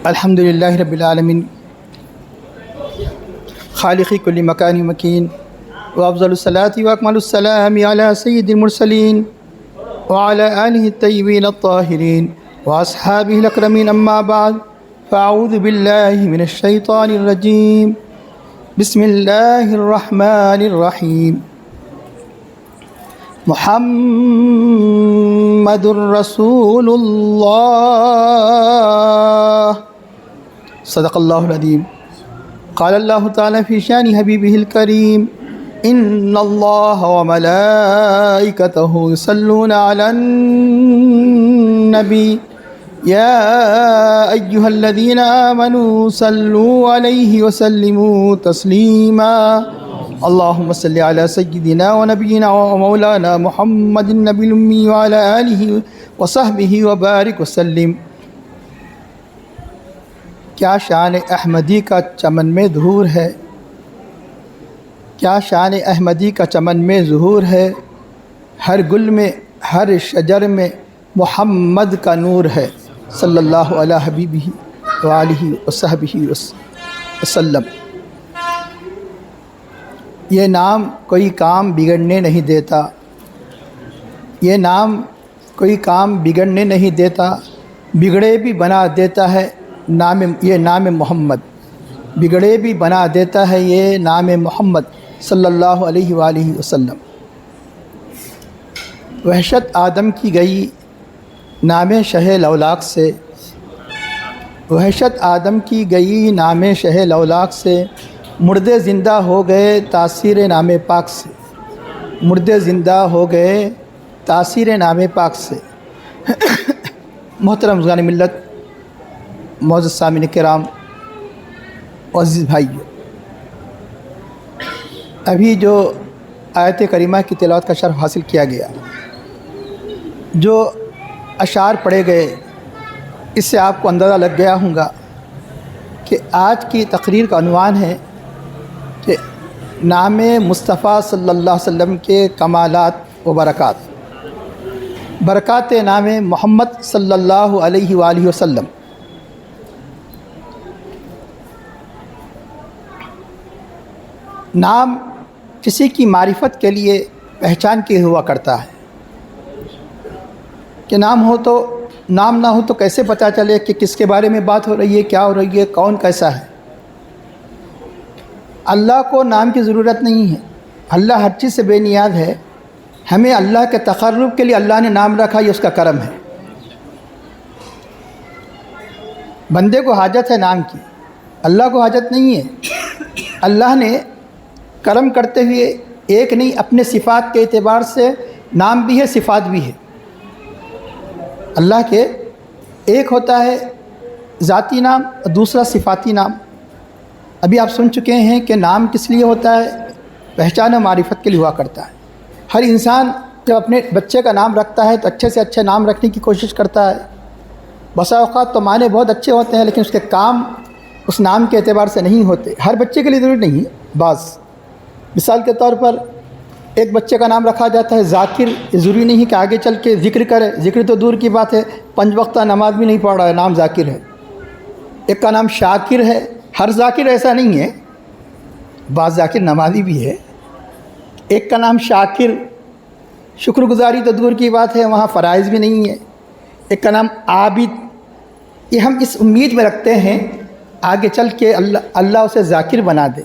الحمد للہ رب العالمین خالق کل مکان مکین وافضل الصلاۃ واکمل السلام علی سید المرسلین وعلی آلہ الطیبین الطاہرین واصحابہ الاکرمین اما بعد فاعوذ باللہ من الشیطان الرجیم بسم اللہ الرحمن الرحیم محمد رسول اللہ صدق اللہ العظیم قال اللہ تعالی فی شان حبیبہ الکریم ان اللہ وملائکتہ یصلون علی النبی یا ایہا الذین آمنوا صلوا علیہ وسلموا تسلیما اللہم صلی علی سیدنا و نبینا و مولانا محمد النبی الامی وعلی آلہ وصحبہ وبارک وسلم۔ کیا شان احمدی کا چمن میں ظہور ہے، کیا شان احمدی کا چمن میں ظہور ہے، ہر گل میں ہر شجر میں محمد کا نور ہے صلی اللہ علیہ حبیبہ وآلہ وصحبہ وسلم۔ یہ نام کوئی کام بگڑنے نہیں دیتا، یہ نام کوئی کام بگڑنے نہیں دیتا، بگڑے بھی بنا دیتا ہے یہ نام محمد، بگڑے بھی بنا دیتا ہے یہ نام محمد صلی اللہ علیہ وآلہ وسلم۔ وحشت آدم کی گئی نام شہ لولاک سے، وحشت آدم کی گئی نام شہ لولاک سے، مردے زندہ ہو گئے تاثیر نام پاک سے، مردے زندہ ہو گئے تاثیر نام پاک سے۔ محترم بزرگان ملت، معزز سامعین کرام، عزیز بھائیو، ابھی جو آیت کریمہ کی تلاوت کا شرف حاصل کیا گیا، جو اشعار پڑھے گئے، اس سے آپ کو اندازہ لگ گیا ہوگا کہ آج کی تقریر کا عنوان ہے کہ نام مصطفیٰ صلی اللہ علیہ وسلم کے کمالات و برکات، برکات نام محمد صلی اللہ علیہ وآلہ وسلم۔ نام کسی کی معرفت کے لیے پہچان کے ہوا کرتا ہے کہ نام ہو تو، نام نہ ہو تو کیسے پتہ چلے کہ کس کے بارے میں بات ہو رہی ہے، کیا ہو رہی ہے، کون کیسا ہے۔ اللہ کو نام کی ضرورت نہیں ہے، اللہ ہر چیز سے بے نیاز ہے، ہمیں اللہ کے تقرب کے لیے اللہ نے نام رکھا، یہ اس کا کرم ہے۔ بندے کو حاجت ہے نام کی، اللہ کو حاجت نہیں ہے۔ اللہ نے کرم کرتے ہوئے ایک نہیں اپنے صفات کے اعتبار سے نام بھی ہے، صفات بھی ہے۔ اللہ کے ایک ہوتا ہے ذاتی نام، دوسرا صفاتی نام۔ ابھی آپ سن چکے ہیں کہ نام کس لیے ہوتا ہے، پہچان و معرفت کے لیے ہوا کرتا ہے۔ ہر انسان جب اپنے بچے کا نام رکھتا ہے تو اچھے سے اچھے نام رکھنے کی کوشش کرتا ہے۔ بسا اوقات تو معنی بہت اچھے ہوتے ہیں لیکن اس کے کام اس نام کے اعتبار سے نہیں ہوتے۔ ہر بچے کے لیے ضروری نہیں ہے، بعض مثال کے طور پر ایک بچے کا نام رکھا جاتا ہے ذاکر، یہ ضروری نہیں کہ آگے چل کے ذکر کرے، ذکر تو دور کی بات ہے، 5 وقتہ نماز بھی نہیں پڑھ رہا ہے، نام ذاکر ہے۔ ایک کا نام شاکر ہے، ہر ذاکر ایسا نہیں ہے، بعض ذاکر نمازی بھی ہے۔ ایک کا نام شاکر، شکر گزاری تو دور کی بات ہے، وہاں فرائض بھی نہیں ہے۔ ایک کا نام عابد، یہ ہم اس امید میں رکھتے ہیں آگے چل کے اللہ اسے ذاکر بنا دے،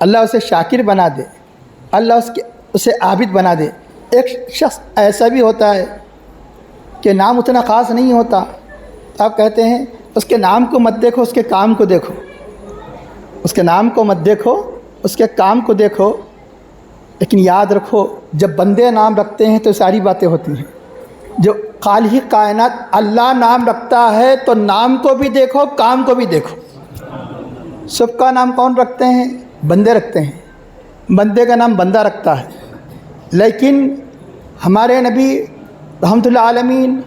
اللہ اسے شاکر بنا دے، اللہ اسے عابد بنا دے۔ ایک شخص ایسا بھی ہوتا ہے کہ نام اتنا خاص نہیں ہوتا، آپ کہتے ہیں اس کے نام کو مت دیکھو، اس کے کام کو دیکھو، اس کے نام کو مت دیکھو، اس کے کام کو دیکھو۔ لیکن یاد رکھو جب بندے نام رکھتے ہیں تو ساری باتیں ہوتی ہیں۔ جو خالق کائنات اللہ نام رکھتا ہے تو نام کو بھی دیکھو، کام کو بھی دیکھو۔ سب کا نام کون رکھتے ہیں؟ بندے رکھتے ہیں، بندے کا نام بندہ رکھتا ہے۔ لیکن ہمارے نبی رحمۃ اللہ عالمین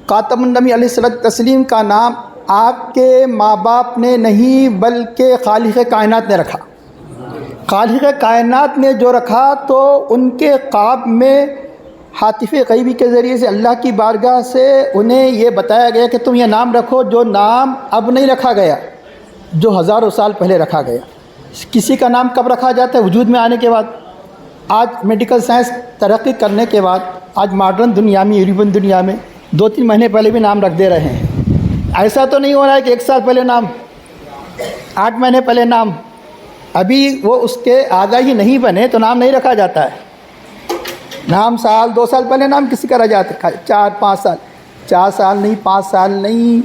خاتم النبی علیہ الصلوۃ والتسلیم کا نام آپ کے ماں باپ نے نہیں بلکہ خالق کائنات نے رکھا۔ خالق کائنات نے جو رکھا تو ان کے خواب میں حاطف غیبی کے ذریعے سے اللہ کی بارگاہ سے انہیں یہ بتایا گیا کہ تم یہ نام رکھو جو نام اب نہیں رکھا گیا، جو ہزاروں سال پہلے رکھا گیا۔ کسی کا نام کب رکھا جاتا ہے؟ وجود میں آنے کے بعد۔ آج میڈیکل سائنس ترقی کرنے کے بعد، آج ماڈرن دنیا میں، یورپین دنیا میں 2-3 مہینے پہلے بھی نام رکھ دے رہے ہیں۔ ایسا تو نہیں ہو رہا ہے کہ 1 سال پہلے نام، 8 مہینے پہلے نام، ابھی وہ اس کے آگاہ ہی نہیں بنے تو نام نہیں رکھا جاتا ہے۔ نام سال 2 سال پہلے نام کسی کا رہ جاتا ہے، 4-5 سال، 4 سال نہیں، 5 سال نہیں،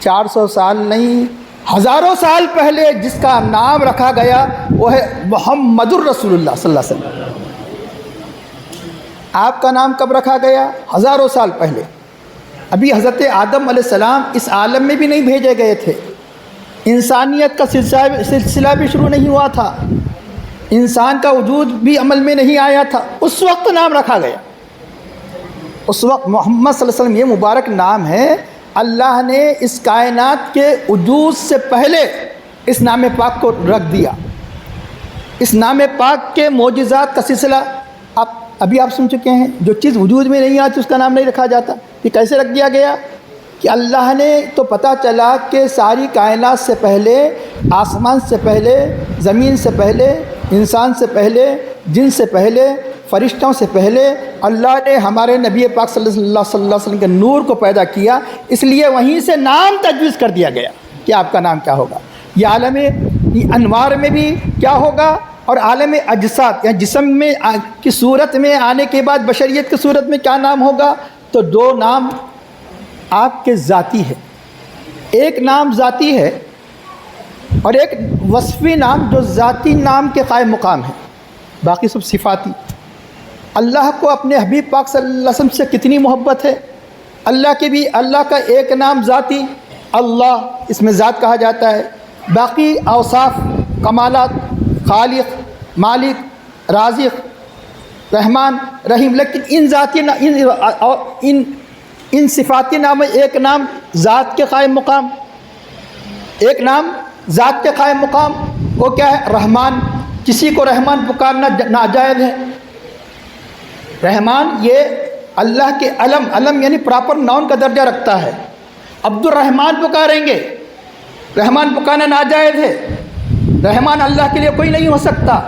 400 سال نہیں، ہزاروں سال پہلے جس کا نام رکھا گیا وہ ہے محمد الرسول اللہ صلی اللہ علیہ وسلم۔ آپ کا نام کب رکھا گیا؟ ہزاروں سال پہلے۔ ابھی حضرت آدم علیہ السلام اس عالم میں بھی نہیں بھیجے گئے تھے، انسانیت کا سلسلہ بھی شروع نہیں ہوا تھا، انسان کا وجود بھی عمل میں نہیں آیا تھا، اس وقت نام رکھا گیا۔ اس وقت محمد صلی اللہ علیہ وسلم یہ مبارک نام ہے، اللہ نے اس کائنات کے وجود سے پہلے اس نام پاک کو رکھ دیا۔ اس نام پاک کے معجزات کا سلسلہ ابھی آپ سن چکے ہیں۔ جو چیز وجود میں نہیں آتی اس کا نام نہیں رکھا جاتا۔ یہ کیسے رکھ دیا گیا؟ کہ اللہ نے تو پتہ چلا کہ ساری کائنات سے پہلے، آسمان سے پہلے، زمین سے پہلے، انسان سے پہلے، جن سے پہلے، فرشتوں سے پہلے اللہ نے ہمارے نبی پاک صلی اللہ علیہ وسلم کے نور کو پیدا کیا، اس لیے وہیں سے نام تجویز کر دیا گیا کہ آپ کا نام کیا ہوگا۔ یہ عالم انوار میں بھی کیا ہوگا، اور عالم اجساد یا جسم میں کی صورت میں آنے کے بعد بشریت کی صورت میں کیا نام ہوگا؟ تو 2 نام آپ کے ذاتی ہے، ایک نام ذاتی ہے اور ایک وصفی نام جو ذاتی نام کے قائم مقام ہے، باقی سب صفاتی۔ اللہ کو اپنے حبیب پاک صلی اللہ علیہ وسلم سے کتنی محبت ہے۔ اللہ کا ایک نام ذاتی اللہ، اس میں ذات کہا جاتا ہے، باقی اوصاف، کمالات، خالق، مالک، رازق، رحمان، رحیم، لیکن ان ذاتی ان صفاتی نام میں ایک نام ذات کے قائم مقام، ایک نام ذات کے قائم مقام، وہ کیا ہے؟ رحمان۔ کسی کو رحمان پکارنا ناجائز ہے۔ رحمان یہ اللہ کے علم یعنی پراپر ناؤن کا درجہ رکھتا ہے۔ عبد الرحمن پکاریں گے، رحمان پکارنا ناجائز ہے۔ رحمان اللہ کے لیے کوئی نہیں ہو سکتا۔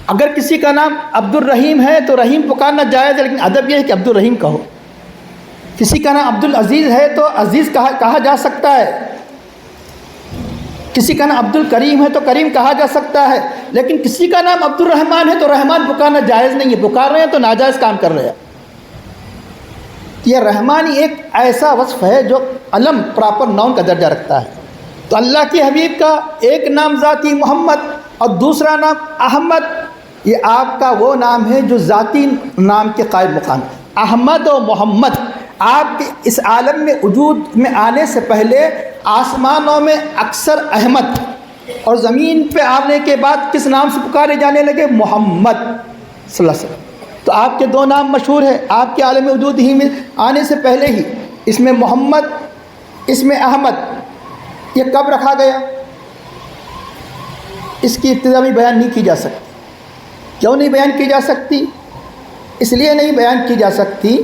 اگر کسی کا نام عبد الرحیم ہے تو رحیم پکارنا جائز ہے، لیکن ادب یہ ہے کہ عبد الرحیم کہو۔ کسی کا نام عبد العزیز ہے تو عزیز کہا جا سکتا ہے، کسی کا نام عبد الکریم ہے تو کریم کہا جا سکتا ہے، لیکن کسی کا نام عبد الرحمن ہے تو رحمان پکارنا جائز نہیں ہے۔ پکار رہے ہیں تو ناجائز کام کر رہے ہیں۔ یہ رحمانی ایک ایسا وصف ہے جو علم پراپر ناؤن کا درجہ رکھتا ہے۔ تو اللہ کے حبیب کا ایک نام ذاتی محمد اور دوسرا نام احمد، یہ آپ کا وہ نام ہے جو ذاتی نام کے قائم مقام ہے۔ احمد و محمد، آپ کے اس عالم میں وجود میں آنے سے پہلے آسمانوں میں اکثر احمد، اور زمین پہ آنے کے بعد کس نام سے پکارے جانے لگے؟ محمد صلی اللہ علیہ وسلم۔ تو آپ کے 2 نام مشہور ہیں آپ کے عالم وجود ہی میں آنے سے پہلے ہی، اس میں محمد، اس میں احمد۔ یہ کب رکھا گیا؟ اس کی ابتدا بھی بیان نہیں کی جا سکتی۔ کیوں نہیں بیان کی جا سکتی؟ اس لیے نہیں بیان کی جا سکتی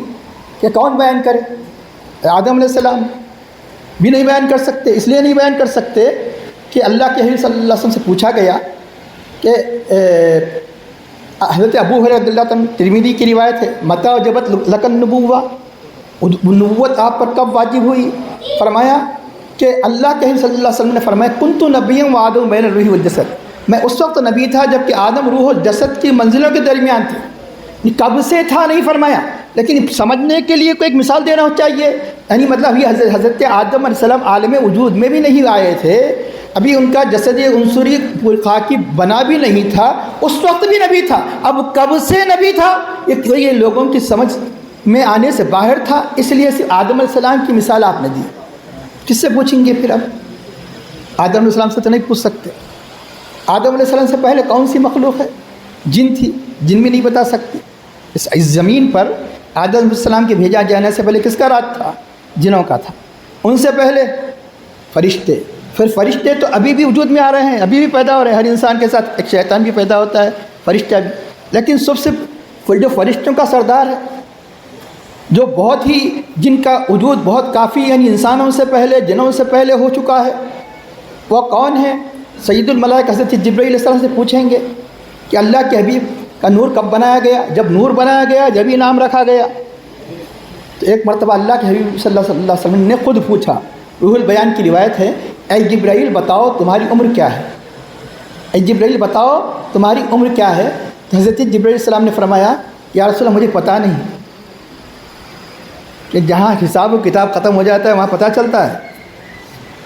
کہ کون بیان کرے؟ آدم علیہ السلام بھی نہیں بیان کر سکتے۔ اس لیے نہیں بیان کر سکتے کہ اللہ کے حبیب صلی اللہ علیہ وسلم سے پوچھا گیا کہ حضرت ابو ہریرہ رضی اللہ عنہ، ترمذی کی روایت ہے، متی وجبت لک النبوہ، نبوت آپ پر کب واجب ہوئی؟ فرمایا کہ اللہ کے حبیب صلی اللہ علیہ وسلم نے فرمایا کنت نبیا وآدم بین الروح والجسد، میں اس وقت نبی تھا جب کہ آدم روح و جسد کی منزلوں کے درمیان تھی۔ کب سے تھا نہیں فرمایا، لیکن سمجھنے کے لیے کوئی ایک مثال دینا چاہیے۔ یعنی مطلب یہ حضرت آدم علیہ السلام عالم وجود میں بھی نہیں آئے تھے، ابھی ان کا جسد عنصری خاکی بنا بھی نہیں تھا، اس وقت بھی نبی تھا۔ اب کب سے نبی تھا یہ لوگوں کی سمجھ میں آنے سے باہر تھا، اس لیے صرف آدم علیہ السلام کی مثال آپ نے دی۔ کس سے پوچھیں گے پھر؟ اب آدم علیہ السلام سے تو نہیں پوچھ سکتے۔ آدم علیہ السلام سے پہلے کون سی مخلوق ہے؟ جن تھی، جن بھی نہیں بتا سکتی۔ اس زمین پر آدم علیہ السلام کے بھیجا جانے سے پہلے کس کا راج تھا؟ جنوں کا تھا۔ ان سے پہلے فرشتے، پھر فرشتے تو ابھی بھی وجود میں آ رہے ہیں، ابھی بھی پیدا ہو رہے ہیں۔ ہر انسان کے ساتھ ایک شیطان بھی پیدا ہوتا ہے، فرشتہ بھی، لیکن سب سے جو فرشتوں کا سردار ہے جو بہت ہی جن کا وجود بہت کافی یعنی انسانوں سے پہلے جنوں سے پہلے ہو چکا ہے، وہ کون ہے؟ سید الملائکہ حضرت جبرائیل علیہ السلام سے پوچھیں گے کہ اللہ کے حبیب کا نور کب بنایا گیا؟ جب نور بنایا گیا جب ہی نام رکھا گیا۔ تو ایک مرتبہ اللہ کے حبیب صلی اللہ علیہ وسلم نے خود پوچھا، روح البیان کی روایت ہے، اے جبرائیل بتاؤ تمہاری عمر کیا ہے؟ اے جبرائیل بتاؤ تمہاری عمر کیا ہے؟ تو حضرت جبرائیل علیہ السلام نے فرمایا یا رسول اللہ مجھے پتہ نہیں، کہ جہاں حساب و کتاب ختم ہو جاتا ہے وہاں پتہ چلتا ہے،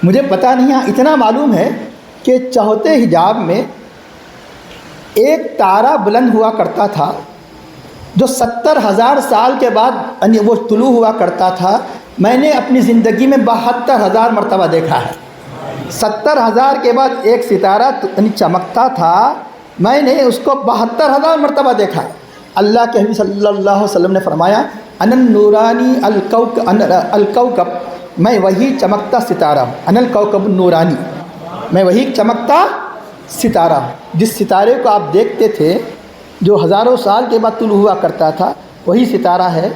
مجھے پتہ نہیں، ہاں اتنا معلوم ہے کہ چوتھے حجاب میں ایک تارا بلند ہوا کرتا تھا جو 70,000 سال کے بعد یعنی وہ طلوع ہوا کرتا تھا۔ میں نے اپنی زندگی میں 72,000 مرتبہ دیکھا ہے۔ 70,000 کے بعد ایک ستارہ یعنی چمکتا تھا، میں نے اس کو 72,000 مرتبہ دیکھا ہے۔ اللہ کے حبیب صلی اللہ علیہ وسلم نے فرمایا ان النورانی الکوکب، میں وہی چمکتا ستارہ ہوں، ان الکوکب النورانی، میں وہی چمکتا ستارہ ہوں۔ جس ستارے کو آپ دیکھتے تھے جو ہزاروں سال کے بعد طلوع ہوا کرتا تھا وہی ستارہ ہے۔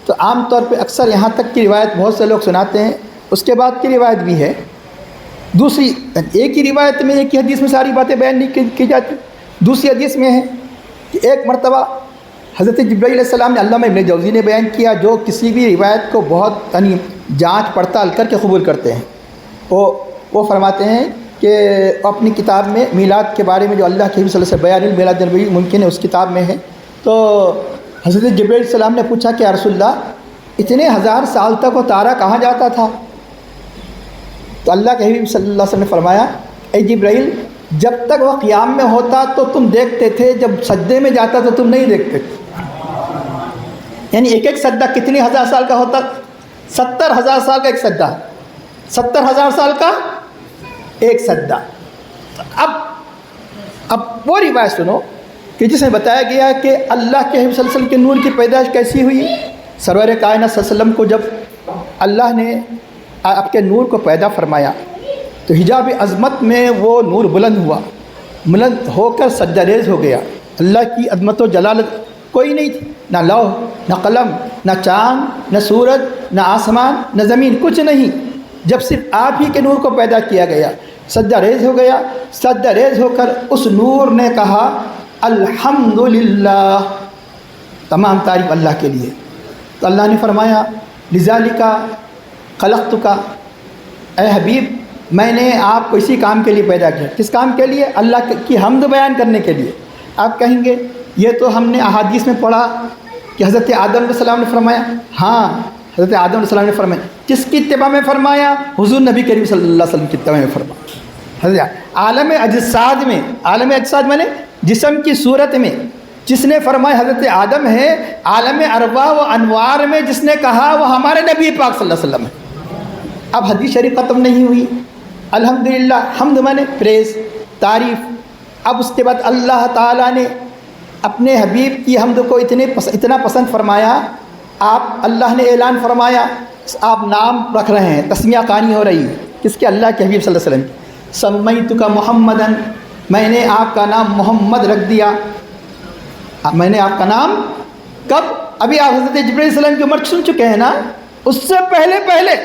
تو عام طور پہ اکثر یہاں تک کی روایت بہت سے لوگ سناتے ہیں، اس کے بعد کی روایت بھی ہے دوسری، ایک ہی روایت میں ایک ہی حدیث میں ساری باتیں بیان نہیں کی جاتی۔ دوسری حدیث میں ہے کہ ایک مرتبہ حضرت جبرائیل علیہ السلام نے، علامہ ابن جوزی نے بیان کیا، جو کسی بھی روایت کو بہت یعنی جانچ پڑتال کر کے قبول کرتے ہیں، وہ فرماتے ہیں کہ اپنی کتاب میں میلاد کے بارے میں جو اللہ کے حبیب صلی اللہ علیہ وسلم بیان المیلاد النبوی ممکن ہے اس کتاب میں ہے، تو حضرت جبرائیل علیہ السلام نے پوچھا کہ یا رسول اللہ اتنے 1000 سال تک وہ تارا کہاں جاتا تھا؟ تو اللہ کے حبیب صلی اللہ علیہ وسلم نے فرمایا اے جبرائیل جب تک وہ قیام میں ہوتا تو تم دیکھتے تھے، جب سجدے میں جاتا تو تم نہیں دیکھتے تھے۔ یعنی ایک ایک سجدہ کتنی 1000 سال کا ہوتا؟ 70,000 سال کا ایک سجدہ، 70,000 سال کا ایک سجدہ۔ اب وہ روایت سنو کہ جس میں بتایا گیا کہ اللہ کے حبیب صلی اللہ علیہ وسلم کے نور کی پیدائش کیسی ہوئی۔ سرور کائنات صلی اللہ علیہ وسلم کو جب اللہ نے آپ کے نور کو پیدا فرمایا تو حجاب عظمت میں وہ نور بلند ہوا، بلند ہو کر سجدہ ریز ہو گیا۔ اللہ کی عظمت و جلالت کوئی نہیں تھی، نہ لوح، نہ قلم، نہ چاند، نہ سورج، نہ آسمان، نہ زمین، کچھ نہیں۔ جب صرف آپ ہی کے نور کو پیدا کیا گیا، سجدہ ریز ہو گیا۔ سجدہ ریز ہو کر اس نور نے کہا الحمدللہ، تمام تعریف اللہ کے لیے۔ تو اللہ نے فرمایا لذالک خلقتک، اے حبیب میں نے آپ کو اسی کام کے لیے پیدا کیا۔ کس کام کے لیے؟ اللہ کی حمد بیان کرنے کے لیے۔ آپ کہیں گے یہ تو ہم نے احادیث میں پڑھا کہ حضرت آدم علیہ السلام نے فرمایا۔ ہاں حضرت آدم علیہ السلام نے فرمایا، کس کی اتباع میں فرمایا؟ حضور نبی کریم صلی اللہ علیہ وسلم کی اتباع میں فرمایا۔ حضرت عالم اجساد میں، عالم اجساد میں نے جسم کی صورت میں جس نے فرمایا حضرت آدم ہے، عالم ارواح و انوار میں جس نے کہا وہ ہمارے نبی پاک صلی اللہ علیہ وسلم ہے۔ اب حدیث شریف ختم نہیں ہوئی، الحمدللہ، حمد مانے پریز، تعریف۔ اب اس کے بعد اللہ تعالیٰ نے اپنے حبیب کی حمد کو اتنا پسند فرمایا، آپ اللہ نے اعلان فرمایا، آپ نام رکھ رہے ہیں، تسمیہ خوانی ہو رہی ہے کس کے؟ اللہ کے حبیب صلی اللہ علیہ وسلم کی۔ سمیتک محمدً، میں نے آپ کا نام محمد رکھ دیا۔ میں نے آپ کا نام کب؟ ابھی آپ حضرت جبرائیل علیہ السلام کی عمر سن چکے ہیں نا، اس سے پہلے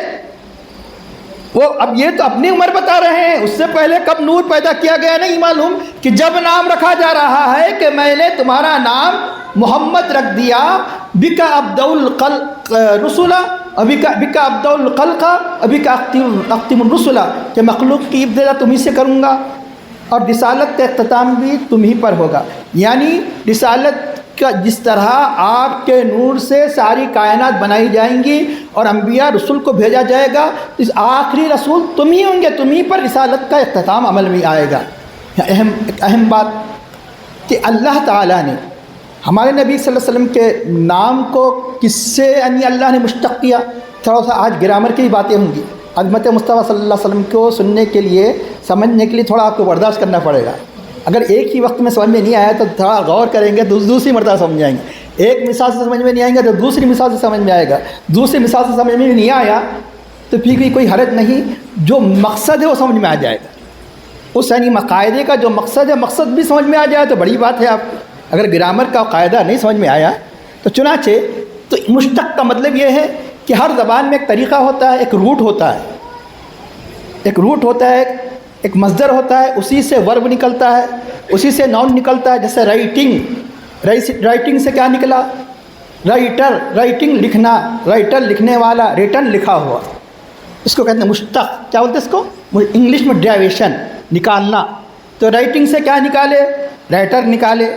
وہ اب یہ تو اپنی عمر بتا رہے ہیں، اس سے پہلے کب نور پیدا کیا گیا نہیں معلوم، کہ جب نام رکھا جا رہا ہے کہ میں نے تمہارا نام محمد رکھ دیا، بک ابدأ الخلق رسلا، بک ابدأ الخلق بک اختم الرسل، کہ مخلوق کی ابتدا تمہیں سے کروں گا اور رسالت کا اختتام بھی تم ہی پر ہوگا۔ یعنی رسالت کا جس طرح آپ کے نور سے ساری کائنات بنائی جائیں گی اور انبیاء رسول کو بھیجا جائے گا، اس آخری رسول تم ہی ہوں گے، تم ہی پر رسالت کا اختتام عمل میں آئے گا۔ ایک اہم بات کہ اللہ تعالیٰ نے ہمارے نبی صلی اللہ علیہ وسلم کے نام کو کس سے یعنی اللہ نے مشتق کیا؟ تھوڑا سا آج گرامر کی باتیں ہوں گی، عظمت مصطفیٰ صلی اللہ علیہ وسلم کو سننے کے لیے، سمجھنے کے لیے تھوڑا آپ کو برداشت کرنا پڑے گا۔ اگر ایک ہی وقت میں سمجھ میں نہیں آیا تو تھوڑا غور کریں گے، دوسری مرتبہ سمجھ جائیں گے۔ ایک مثال سے سمجھ میں نہیں آئیں گے تو دوسری مثال سے سمجھ میں آئے گا، دوسری مثال سے سمجھ میں نہیں آیا تو پھر بھی کوئی حرج نہیں، جو مقصد ہے وہ سمجھ میں آ جائے گا۔ اس یعنی قاعدے کا جو مقصد ہے، مقصد بھی سمجھ میں آ جائے تو بڑی بات ہے۔ آپ اگر گرامر کا قاعدہ نہیں سمجھ میں آیا تو چنانچہ تو مشتق کا مطلب یہ ہے کہ ہر زبان میں ایک طریقہ ہوتا ہے، ایک روٹ ہوتا ہے، ایک روٹ ہوتا ہے، ایک مصدر ہوتا ہے، اسی سے ورب نکلتا ہے، اسی سے ناؤن نکلتا ہے. جیسے رائٹنگ سے کیا نکلا؟ رائٹر، رائٹنگ لکھنا، رائٹر لکھنے والا، ریٹن لکھا ہوا. اس کو کہتے ہیں مشتق. کیا بولتے ہیں اس کو؟ انگلش میں ڈیریویشن، نکالنا. تو رائٹنگ سے کیا نکالے؟ رائٹر نکالے.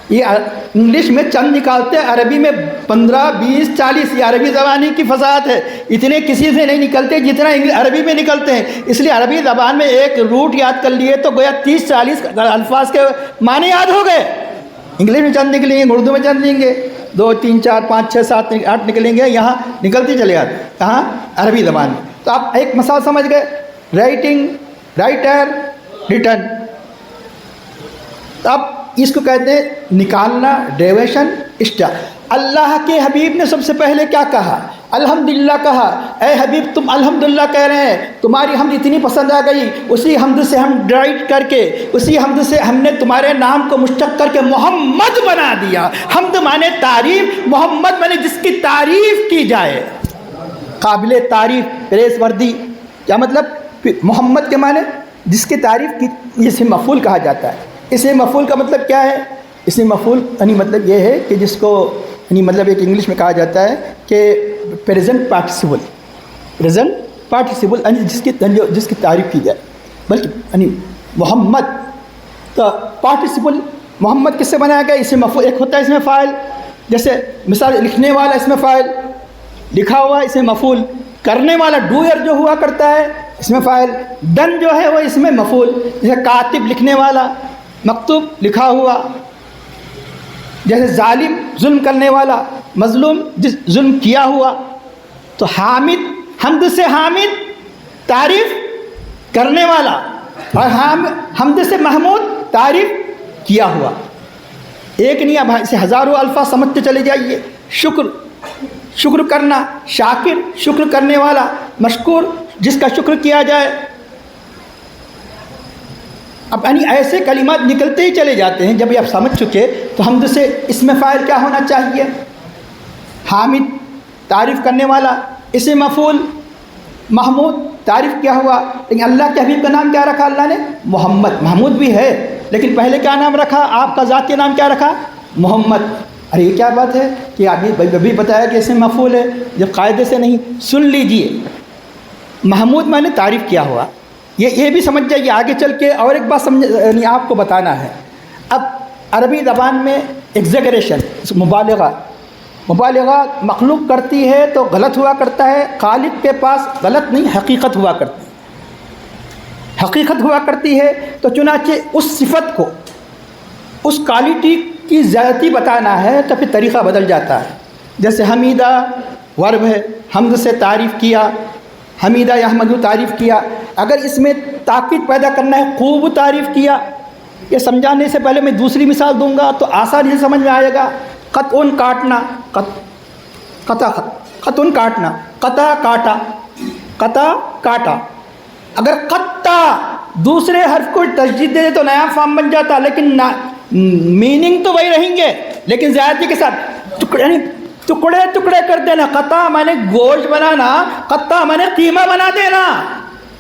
یہ انگلش میں چند نکالتے ہیں، عربی میں 15 20 40. یہ عربی زبانی کی فصاحت ہے. اتنے کسی سے نہیں نکلتے جتنا عربی میں نکلتے ہیں. اس لیے عربی زبان میں ایک روٹ یاد کر لیے تو گویا 30 40 الفاظ کے معنی یاد ہو گئے. انگلش میں چند نکلیں گے، اردو میں چند لیں گے، 2 3 4 5 6 7 8 نکلیں گے. یہاں نکلتے چلے جاتے. کہاں؟ عربی زبان میں. تو آپ ایک مثال سمجھ گئے، رائٹنگ، رائٹر، ریٹن. اب اس کو کہتے ہیں نکالنا، ڈیریویشن، اللہ کے حبیب نے سب سے پہلے کیا کہا؟ الحمدللہ کہا. اے حبیب تم الحمدللہ کہہ رہے ہیں، تمہاری حمد اتنی پسند آ گئی، اسی حمد سے ہم ڈرائٹ کر کے، اسی حمد سے ہم نے تمہارے نام کو مشتق کر کے محمد بنا دیا. حمد مانے تعریف، محمد مانے جس کی تعریف کی جائے، قابل تعریف، پریز وردی. کیا مطلب؟ محمد کے معنی جس کی تعریف کی، اسے مفعول کہا جاتا ہے. اسے مفعول کا مطلب کیا ہے؟ اسے مفعول یعنی مطلب یہ ہے کہ جس کو یعنی مطلب ایک انگلش میں کہا جاتا ہے کہ پریزنٹ پارٹیسپل، پریزنٹ پارٹیسپل یعنی جس کی تعریف کی جائے. بلکہ یعنی محمد تو پارٹیسپل محمد کس سے بنایا گیا؟ اسے مفعول. ایک ہوتا ہے اس میں فاعل، جیسے مثال لکھنے والا اس میں فاعل، لکھا ہوا اس میں مفعول، کرنے والا ڈوئر جو ہوا کرتا ہے اس میں فاعل، ڈن جو ہے وہ اس میں مفعول. جیسے کاتب لکھنے والا، مکتوب لکھا ہوا. جیسے ظالم ظلم کرنے والا، مظلوم جس ظلم کیا ہوا. تو حامد، حمد سے حامد تعریف کرنے والا، اور حمد سے محمود تعریف کیا ہوا. ایک نہیں، اب اسے ہزاروں الفاظ سمجھتے چلے جائیے. شکر، شکر کرنا، شاکر شکر کرنے والا، مشکور جس کا شکر کیا جائے. اب یعنی ایسے کلمات نکلتے ہی چلے جاتے ہیں. جب یہ آپ سمجھ چکے تو حمد سے اس میں فاعل کیا ہونا چاہیے؟ حامد تعریف کرنے والا، اسے مفعول محمود تعریف کیا ہوا. لیکن اللہ کے حبیب کا نام کیا رکھا اللہ نے؟ محمد. محمود بھی ہے لیکن پہلے کیا نام رکھا؟ آپ کا ذاتی نام کیا رکھا؟ محمد. ارے یہ کیا بات ہے کہ ابھی بتایا کہ اسے مفعول ہے جب قاعدے سے نہیں. سن لیجئے، محمود میں نے تعریف کیا ہوا. یہ بھی سمجھ جائیے. آگے چل کے اور ایک بات یعنی آپ کو بتانا ہے. اب عربی زبان میں ایگزیگریشن، مبالغہ مخلوق کرتی ہے تو غلط ہوا کرتا ہے، خالق کے پاس غلط نہیں، حقیقت ہوا کرتی ہے، حقیقت ہوا کرتی ہے. تو چنانچہ اس صفت کو، اس کوالٹی کی زیادتی بتانا ہے تو پھر طریقہ بدل جاتا ہے. جیسے حمیدہ ورب ہے، حمد سے تعریف کیا، حمیدہ یحمدو تعریف کیا. اگر اس میں تاکید پیدا کرنا ہے، خوب تعریف کیا. یہ سمجھانے سے پہلے میں دوسری مثال دوں گا تو آسانی سے سمجھ میں آئے گا. قطعن کاٹنا، قطعن کاٹنا، قطع کاٹا، قطع کاٹا. اگر قطع دوسرے حرف کو تشدید دے دے تو نیا فارم بن جاتا، لیکن میننگ تو وہی رہیں گے لیکن زیادتی کے ساتھ. ٹکڑے ٹکڑے کر دینا. قطع مانے گوشت بنانا، قطع مانے قیمہ بنا دینا،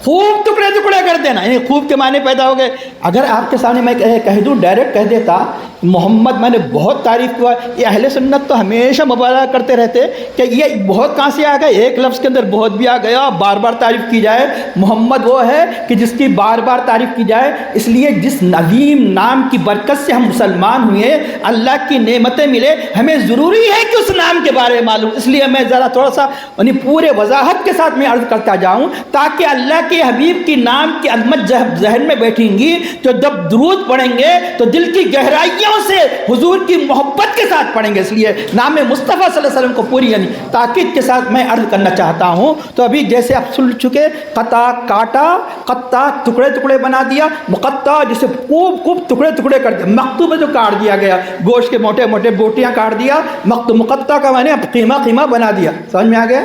خوب ٹکڑے ٹکڑے کر دینا. یعنی خوب کے معنی پیدا ہو گئے. اگر آپ کے سامنے میں کہہ دوں، ڈائریکٹ کہہ دیتا محمد میں نے بہت تعریف کیا. یہ اہل سنت تو ہمیشہ مبالغہ کرتے رہتے کہ یہ بہت کہاں سے آ گیا، ایک لفظ کے اندر بہت بھی آ گیا. بار بار تعریف کی جائے. محمد وہ ہے کہ جس کی بار بار تعریف کی جائے. اس لیے جس عظیم نام کی برکت سے ہم مسلمان ہوئے، اللہ کی نعمتیں ملے، ہمیں ضروری ہے کہ اس نام کے بارے میں معلوم. اس لیے میں ذرا تھوڑا سا یعنی پورے وضاحت کے ساتھ میں عرض کرتا جاؤں تاکہ اللہ کے حبیب کی نام کی عظمت ذہن میں بیٹھیں گی تو جب درود پڑھیں گے تو دل کی گہرائیوں سے حضور کی محبت کے ساتھ پڑھیں گے. اس لیے نام مصطفیٰ صلی اللہ علیہ وسلم کو پوری یعنی تاکید کے ساتھ میں عرض کرنا چاہتا ہوں. تو ابھی جیسے آپ سن چکے، قطع کاٹا، قطع ٹکڑے ٹکڑے بنا دیا، مقطع جسے خوب خوب ٹکڑے ٹکڑے کر دیا. مقطوع جو کاٹ دیا گیا، گوشت کے موٹے موٹے بوٹیاں کاٹ دیا. مقطع کا معنی قیمہ قیمہ بنا دیا. سمجھ میں آ گیا؟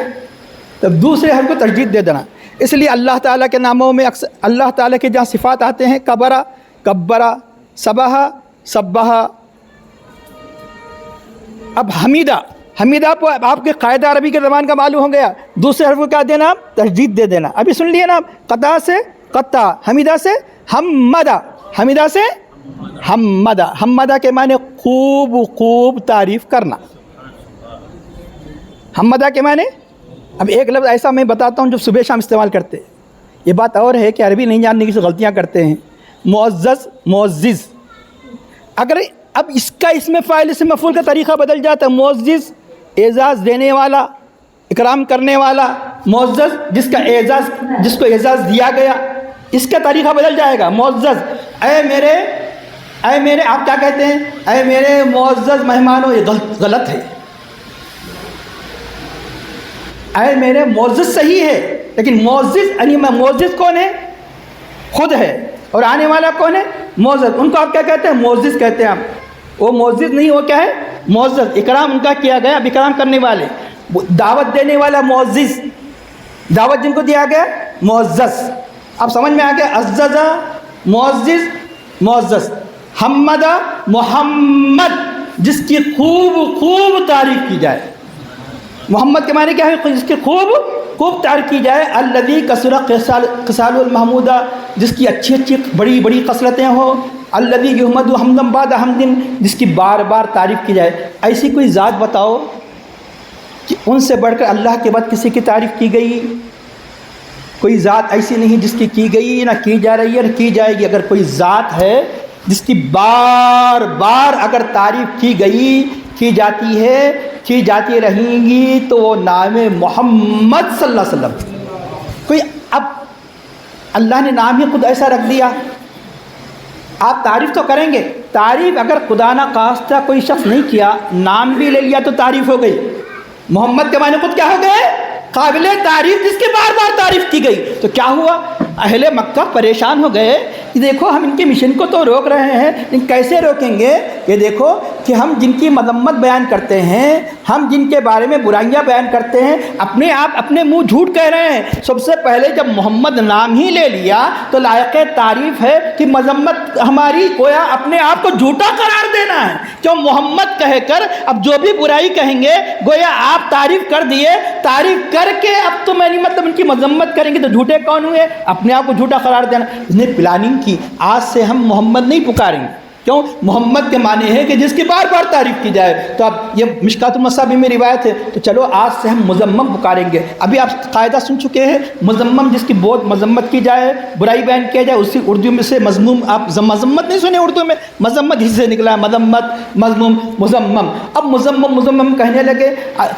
تب دوسرے حرف کو تجدید دے دینا. اس لیے اللہ تعالیٰ کے ناموں میں اکثر اللہ تعالیٰ کے جہاں صفات آتے ہیں، کبرا، کبرا، سبحا، سبحا. اب حمیدہ، حمید آپ کے قاعدہ عربی کے زبان کا معلوم ہو گیا. دوسرے حرف کو کیا دینا؟ تشدید دے دینا. ابھی سن لیے نا، قطع سے قطع، حمیدہ سے حمدہ، حمیدہ سے حمدہ. حمدہ کے معنی خوب خوب تعریف کرنا. حمدہ کے معنی، اب ایک لفظ ایسا میں بتاتا ہوں جو صبح شام استعمال کرتے ہیں. یہ بات اور ہے کہ عربی نہیں جاننے کی سے غلطیاں کرتے ہیں. معزز، معزز، اگر اب اس کا اس میں فاعل سے مفعول کا طریقہ بدل جاتا ہے. معزز اعزاز دینے والا، اکرام کرنے والا. معزز جس کا اعزاز، جس کو اعزاز دیا گیا، اس کا طریقہ بدل جائے گا. معزز، اے میرے آپ کیا کہتے ہیں؟ اے میرے معزز مہمانوں. یہ غلط ہے. اے میرے معزز صحیح ہے، لیکن معزز کون ہے؟ خود ہے. اور آنے والا کون ہے؟ معزز. ان کو آپ کیا کہتے ہیں؟ معزز کہتے ہیں آپ. وہ معزز نہیں، وہ کیا ہے؟ معزز. اکرام ان کا کیا گیا. اب اکرام کرنے والے، دعوت دینے والا معزز، دعوت جن کو دیا گیا معزز. اب سمجھ میں آ گیا؟ عززہ معزز، معزز. حمدہ محمد، جس کی خوب خوب تعریف کی جائے. محمد کے معنی کیا ہے؟ جس کی خوب خوب تعریف کی جائے. الذی کثر خصال المحمودہ، جس کی اچھی اچھی بڑی بڑی خصلتیں ہوں. الذی یحمد حمدا بعد حمد، جس کی بار بار تعریف کی جائے. ایسی کوئی ذات بتاؤ کہ ان سے بڑھ کر اللہ کے بعد کسی کی تعریف کی گئی؟ کوئی ذات ایسی نہیں جس کی گئی، نہ کی جا رہی ہے، نہ کی جائے گی. اگر کوئی ذات ہے جس کی بار بار اگر تعریف کی گئی، کی جاتی ہے، کی جاتی رہیں گی، تو وہ نام محمد صلی اللہ علیہ وسلم. کوئی اب اللہ نے نام ہی خود ایسا رکھ دیا. آپ تعریف تو کریں گے. تعریف اگر خدا نہ خواستہ کوئی شخص نہیں کیا، نام بھی لے لیا تو تعریف ہو گئی. محمد کے معنی خود کیا ہو گئے؟ قابل تعریف، جس کی بار بار تعریف کی گئی. تو کیا ہوا؟ اہل مکہ پریشان ہو گئے کہ دیکھو ہم ان کے مشن کو تو روک رہے ہیں، لیکن کیسے روکیں گے؟ کہ دیکھو کہ ہم جن کی مذمت بیان کرتے ہیں، ہم جن کے بارے میں برائیاں بیان کرتے ہیں، اپنے آپ اپنے منہ جھوٹ کہہ رہے ہیں. سب سے پہلے جب محمد نام ہی لے لیا تو لائق تعریف ہے کہ مذمت ہماری گویا اپنے آپ کو جھوٹا قرار دینا ہے. کیوں محمد کہہ کر اب جو بھی برائی کہیں گے گویا آپ تعریف کر دیے. تعریف کر کے اب تو میں نہیں مطلب ان کی مذمت کریں گے تو جھوٹے کون ہوئے؟ اپنے آپ کو جھوٹا قرار دینا. اس نے پلاننگ کی، آج سے ہم محمد نہیں پکاریں گے. کیوں؟ محمد کے معنی ہے کہ جس کی بار بار تعریف کی جائے. تو اب یہ مشکات المصابیح میں روایت ہے، تو چلو آج سے ہم مذمم پکاریں گے. ابھی آپ قاعدہ سن چکے ہیں، مذمم جس کی بہت مذمت کی جائے، برائی بیان کیا جائے، اسی اردو میں سے مذموم. آپ مذمت نہیں سنے اردو میں؟ مذمت ہی سے نکلا ہے، مذمت مذموم مذمم. اب مذمم کہنے لگے.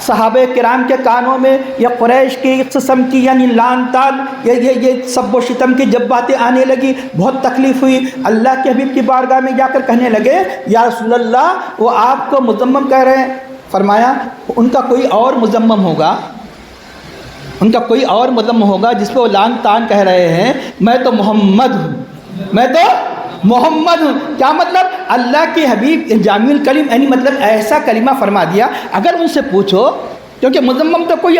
صحابہ کرام کے کانوں میں یا قریش کی قسم کی یعنی لان تان، یہ سب و شتم کی جب باتیں آنے لگی، بہت تکلیف ہوئی. اللہ کے حبیب کی بارگاہ میں جا کر کہنے لگے یا رسول اللہ وہ آپ کو مذمم کہہ رہے ہیں. فرمایا ان کا کوئی اور مذمم ہوگا، ان کا کوئی اور مذمم ہوگا جس پہ وہ لان تان کہہ رہے ہیں. میں تو محمد ہوں، میں تو محمد ہوں. کیا مطلب؟ اللہ کے حبیب جامع الکلم، یعنی مطلب ایسا کلمہ فرما دیا. اگر ان سے پوچھو، کیونکہ مذمم تو کوئی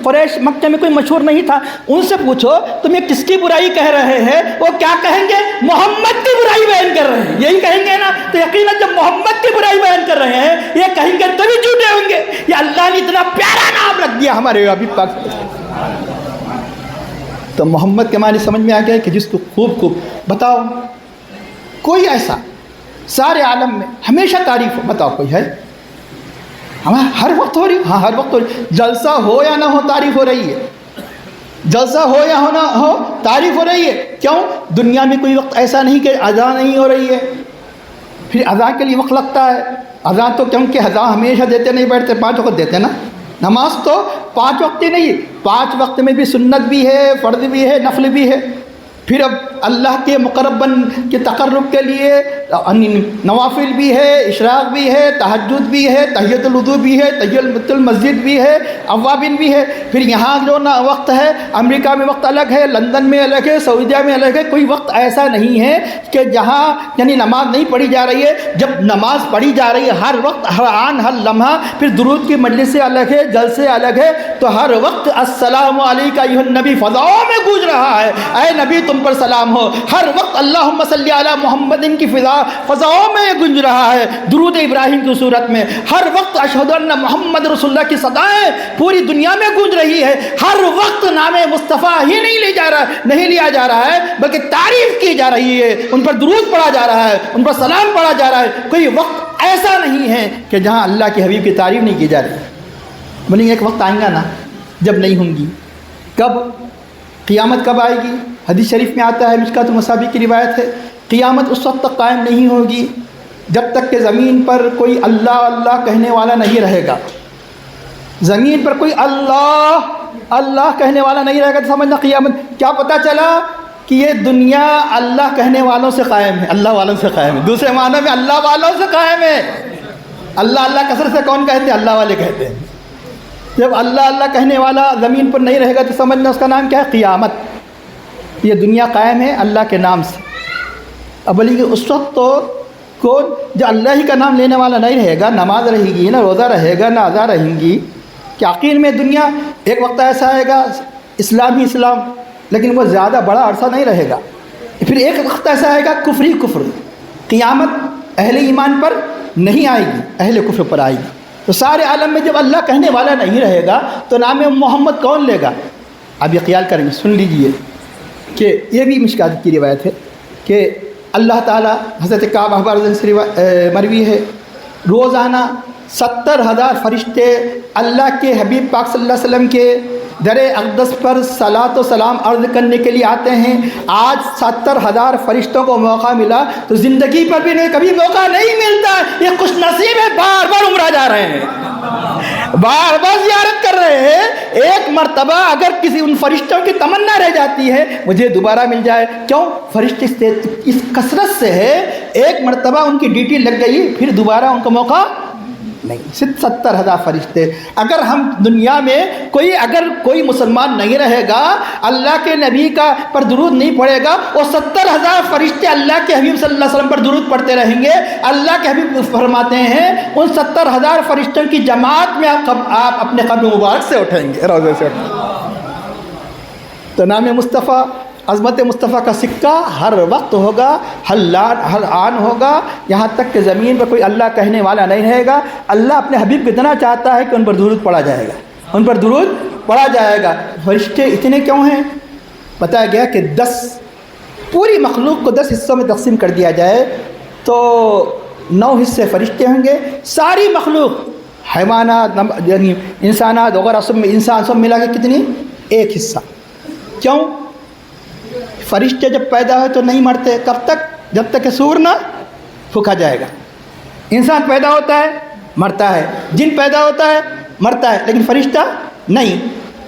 قریش مکہ میں کوئی مشہور نہیں تھا، ان سے پوچھو تم یہ کس کی برائی کہہ رہے ہیں، وہ کیا کہیں گے؟ محمد کی برائی بیان کر رہے ہیں. یہی کہیں گے نا. تو یقیناً جب محمد کی برائی بیان کر رہے ہیں یہ کہیں گے تبھی جھوٹے ہوں گے. یہ اللہ نے اتنا پیارا نام رکھ دیا ہمارے حبیب پاک. تو محمد کے معنی سمجھ میں آ گیا کہ جس کو خوب خوب. بتاؤ کوئی ایسا سارے عالم میں ہمیشہ تعریف ہو؟ بتاؤ کوئی ہے؟ ہر وقت ہو رہی. ہاں ہر وقت ہو رہی. جلسہ ہو یا نہ ہو تعریف ہو رہی ہے. جلسہ ہو یا نہ ہو تعریف ہو رہی ہے. کیوں؟ دنیا میں کوئی وقت ایسا نہیں کہ اذان نہیں ہو رہی ہے. پھر اذان کے لیے وقت لگتا ہے. اذان تو کیونکہ اذان ہمیشہ دیتے نہیں بیٹھتے، 5 وقت دیتے نا. نماز تو 5 وقت ہی نہیں، 5 وقت میں بھی سنت بھی ہے، فرض بھی ہے، نفل بھی ہے. پھر اب اللہ کے مقربن کے تقرب کے لیے نوافل بھی ہے، اشراق بھی ہے، تہجد بھی ہے، تحیۃ الوضو بھی ہے، تحیۃ المسجد بھی ہے، اوابین بھی ہے. پھر یہاں جو وقت ہے، امریکہ میں وقت الگ ہے، لندن میں الگ ہے، سعودیہ میں الگ ہے. کوئی وقت ایسا نہیں ہے کہ جہاں یعنی نماز نہیں پڑھی جا رہی ہے. جب نماز پڑھی جا رہی ہے ہر وقت، ہر آن ہر لمحہ. پھر درود کی مجلسیں الگ ہے، جلسے الگ ہے. تو ہر وقت السلام علیکہ ایھا النبی فضاؤں میں گونج رہا ہے، اے نبی تم ان پر سلام ہو. ہر وقت اللہم صلی علی محمد کی فضاؤں میں گونج رہا ہے درود ابراہیم کی صورت میں. ہر وقت اشہد ان محمد رسول اللہ کی صدائیں پوری دنیا میں گونج رہی ہے. ہر وقت نام مصطفیٰ ہی نہیں لیا جا رہا ہے بلکہ تعریف کی جا رہی ہے, ان پر درود پڑھا جا رہا ہے, ان پر سلام پڑھا جا رہا ہے. کوئی وقت ایسا نہیں ہے کہ جہاں اللہ کے حبیب کی تعریف نہیں کی جا رہی. بولیں ایک وقت آئے گا نا جب نہیں ہوں گی. کب؟ قیامت کب آئے گی؟ حدیث شریف میں آتا ہے, مشکات المصابیح کی روایت ہے, قیامت اس وقت تک قائم نہیں ہوگی جب تک کہ زمین پر کوئی اللہ اللہ کہنے والا نہیں رہے گا. زمین پر کوئی اللہ اللہ کہنے والا نہیں رہے گا تو سمجھنا قیامت. کیا پتہ چلا کہ یہ دنیا اللہ کہنے والوں سے قائم ہے, اللہ والوں سے قائم ہے. دوسرے معنی میں اللہ والوں سے قائم ہے. اللہ اللہ کثرت سے کون کہتے ہیں؟ اللہ والے کہتے ہیں. جب اللہ اللہ کہنے والا زمین پر نہیں رہے گا تو سمجھنا اس کا نام کیا ہے؟ قیامت. یہ دنیا قائم ہے اللہ کے نام سے. اب بولیے کہ اس وقت تو کون جو اللہ ہی کا نام لینے والا نہیں رہے گا, نماز رہے گی, نہ روزہ رہے گا, نہ ادا رہیں گی. کہ عقیل میں دنیا ایک وقت ایسا آئے گا اسلام ہی اسلام, لیکن وہ زیادہ بڑا عرصہ نہیں رہے گا. پھر ایک وقت ایسا آئے گا کفر ہی کفر. قیامت اہل ایمان پر نہیں آئے گی, اہل کفر پر آئے گی. تو سارے عالم میں جب اللہ کہنے والا نہیں رہے گا تو نام محمد کون لے گا؟ اب یہ خیال کریں گے, سن لیجئے کہ یہ بھی مشکات کی روایت ہے کہ اللہ تعالیٰ حضرت کعب احبار سے مروی ہے, روزانہ 70,000 فرشتے اللہ کے حبیب پاک صلی اللہ علیہ وسلم کے در اقدس پر صلاۃ و سلام عرض کرنے کے لیے آتے ہیں. آج 70,000 فرشتوں کو موقع ملا تو زندگی پر بھی کبھی موقع نہیں ملتا. یہ خوش نصیب ہے, بار بار عمرہ جا رہے ہیں, بار بار زیارت کر رہے ہیں. ایک مرتبہ اگر کسی ان فرشتوں کی تمنا رہ جاتی ہے مجھے دوبارہ مل جائے. کیوں؟ فرشتے اس کثرت سے ہے, ایک مرتبہ ان کی ڈیوٹی لگ گئی پھر دوبارہ ان کو موقع نہیں. 70,000 فرشتے. اگر ہم دنیا میں اگر کوئی مسلمان نہیں رہے گا, اللہ کے نبی کا پر درود نہیں پڑے گا, وہ 70,000 فرشتے اللہ کے حبیب صلی اللہ علیہ وسلم پر درود پڑھتے رہیں گے. اللہ کے حبیب فرماتے ہیں ان 70,000 فرشتوں کی جماعت میں آپ اپنے قبر مبارک سے اٹھیں گے, روضے سے اٹھیں گے. تو نام مصطفیٰ, عظمت مصطفیٰ کا سکہ ہر وقت ہوگا, ہر آن ہوگا, یہاں تک کہ زمین پر کوئی اللہ کہنے والا نہیں رہے گا. اللہ اپنے حبیب کو اتنا چاہتا ہے کہ ان پر درود پڑھا جائے گا, ان پر درود پڑھا جائے گا. فرشتے اتنے کیوں ہیں؟ بتایا گیا کہ 10 پوری مخلوق کو 10 حصوں میں تقسیم کر دیا جائے تو 9 حصے فرشتے ہوں گے. ساری مخلوق حیوانات یعنی انسانات وغیرہ سب میں انسان سب ملا کے کتنی؟ 1 حصہ. کیوں؟ فرشتے جب پیدا ہوئے تو نہیں مرتے. کب تک؟ جب تک کہ سور نہ پھونکا جائے گا. انسان پیدا ہوتا ہے مرتا ہے, جن پیدا ہوتا ہے مرتا ہے, لیکن فرشتہ نہیں.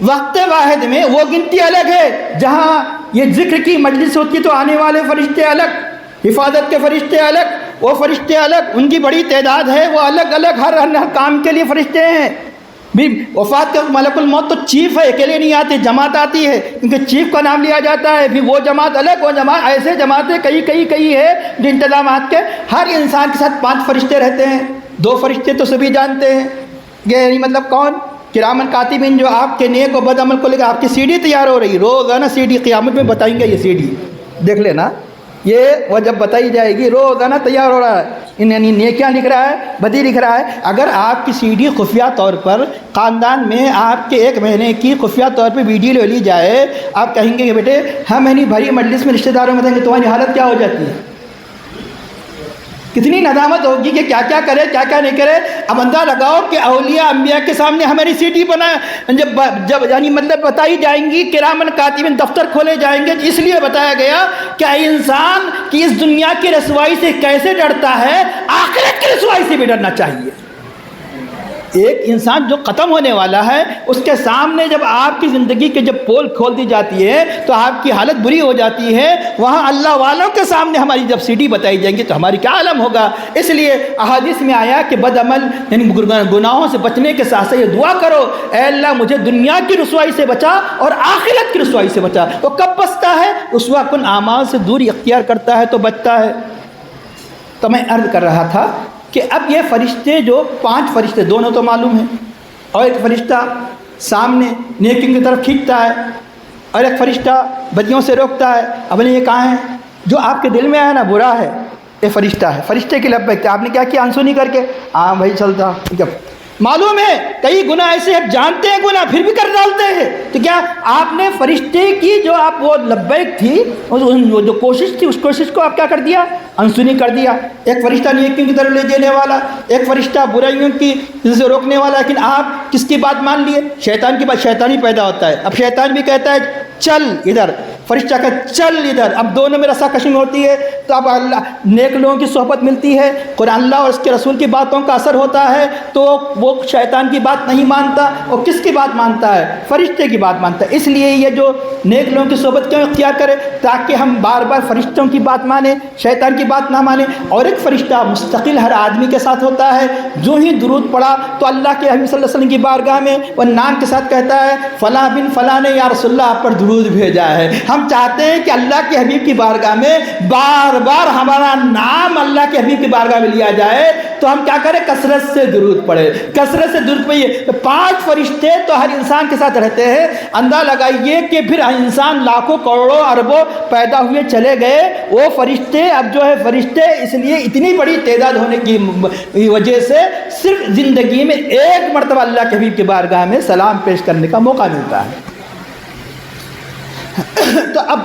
وقت واحد میں وہ گنتی الگ ہے. جہاں یہ ذکر کی مجلس ہوتی ہے تو آنے والے فرشتے الگ, حفاظت کے فرشتے الگ, وہ فرشتے الگ, ان کی بڑی تعداد ہے, وہ الگ الگ ہر کام کے لیے فرشتے ہیں. بھی وفات کا ملک الموت تو چیف ہے, اکیلے نہیں آتے, جماعت آتی ہے, کیونکہ چیف کا نام لیا جاتا ہے. پھر وہ جماعت الگ, وہ جماعت ایسے جماعتیں کئی ہے جو انتظامات کے. ہر انسان کے ساتھ 5 فرشتے رہتے ہیں. 2 فرشتے تو سبھی جانتے ہیں, یعنی مطلب کون؟ کرامن کاتبین, جو آپ کے نیک و بد عمل کو لے کر آپ کی CD تیار ہو رہی, روزانہ CD قیامت میں بتائیں گے. یہ CD دیکھ لینا, یہ وہ جب بتائی جائے گی, روزانہ تیار ہو رہا ہے, یعنی نیکیاں لکھ رہا ہے, بدی لکھ رہا ہے. اگر آپ کی CD خفیہ طور پر خاندان میں آپ کے 1 مہینے کی خفیہ طور پہ ویڈیو لے لی جائے, آپ کہیں گے کہ بیٹے ہم یعنی بھری مجلس میں رشتہ داروں میں بتائیں گے تمہاری حالت کیا ہو جاتی ہے, کتنی ندامت ہوگی کہ کیا کیا کرے کیا کیا نہیں کرے. اب اندازہ لگاؤ کہ اولیاء انبیاء کے سامنے ہماری CD بنا جب یعنی مطلب بتائی جائیں گی, کرامن کاتبین دفتر کھولے جائیں گے. اس لیے بتایا گیا کہ انسان کی اس دنیا کی رسوائی سے کیسے ڈرتا ہے, آخرت کی رسوائی سے بھی ڈرنا چاہیے. ایک انسان جو ختم ہونے والا ہے اس کے سامنے جب آپ کی زندگی کے جب پول کھول دی جاتی ہے تو آپ کی حالت بری ہو جاتی ہے. وہاں اللہ والوں کے سامنے ہماری جب CD بتائی جائیں گی تو ہماری کیا عالم ہوگا. اس لیے احادیث میں آیا کہ بد عمل یعنی گناہوں سے بچنے کے ساتھ یہ دعا کرو, اے اللہ مجھے دنیا کی رسوائی سے بچا اور آخرت کی رسوائی سے بچا. وہ کب بچتا ہے؟ رسوا کن اعمال سے دوری اختیار کرتا ہے تو بچتا ہے. تو میں عرض کر رہا تھا کہ اب یہ فرشتے جو 5 فرشتے, دونوں تو معلوم ہیں, اور ایک فرشتہ سامنے نیکی کی طرف کھینچتا ہے, اور ایک فرشتہ بدیوں سے روکتا ہے. اب یہ کہاں ہے؟ جو آپ کے دل میں ہے نا برا ہے، یہ فرشتہ ہے. فرشتے کی لبیک آپ نے کیا کیا؟ انسونی کر کے ہاں بھائی چلتا. معلوم ہے کئی گناہ ایسے آپ جانتے ہیں گناہ پھر بھی کر ڈالتے ہیں، تو کیا آپ نے فرشتے کی جو آپ وہ لبیک تھی، وہ جو کوشش تھی، اس کوشش کو آپ کیا کر دیا؟ انسونی کر دیا. ایک فرشتہ نیکیوں کی طرف لے جانے والا، ایک فرشتہ برائیوں کی سے روکنے والا، لیکن آپ کس کی بات مان لیے؟ شیطان کی بات. شیطان ہی پیدا ہوتا ہے. اب شیطان بھی کہتا ہے چل ادھر، فرشتہ کا چل ادھر. اب دونوں میں رسا کشی ہوتی ہے. تو اب اللہ نیک لوگوں کی صحبت ملتی ہے، قرآن اللہ اور اس کے رسول کی باتوں کا اثر ہوتا ہے، تو وہ شیطان کی بات نہیں مانتا. اور کس کی بات مانتا ہے؟ فرشتے کی بات مانتا ہے. اس لیے یہ جو نیک لوگوں کی صحبت کیوں اختیار کرے؟ تاکہ ہم بار بار فرشتوں کی بات مانیں، شیطان کی بات نہ مانیں. اور ایک فرشتہ مستقل ہر آدمی کے ساتھ ہوتا ہے. جو ہی درود پڑھا تو اللہ کے حبیب صلی اللہ علیہ وسلم کی بارگاہ میں وہ نام کے ساتھ کہتا ہے فلاں بن فلاں نے یا رسول اللہ آپ پر درود بھیجا ہے. ہم چاہتے ہیں کہ اللہ کے حبیب کی بارگاہ میں بار بار ہمارا نام اللہ کے حبیب کی بارگاہ میں لیا جائے. تو ہم کیا کریں؟ کثرت سے درود پڑھیں، کثرت سے درود پڑھیے. 5 فرشتے تو ہر انسان کے ساتھ رہتے ہیں. اندازہ لگائیے کہ پھر انسان لاکھوں کروڑوں اربوں پیدا ہوئے چلے گئے، وہ فرشتے اب جو ہے فرشتے اس لیے اتنی بڑی تعداد ہونے کی وجہ سے صرف زندگی میں ایک مرتبہ اللہ کے حبیب کی بارگاہ میں سلام پیش کرنے کا موقع ملتا ہے. تو اب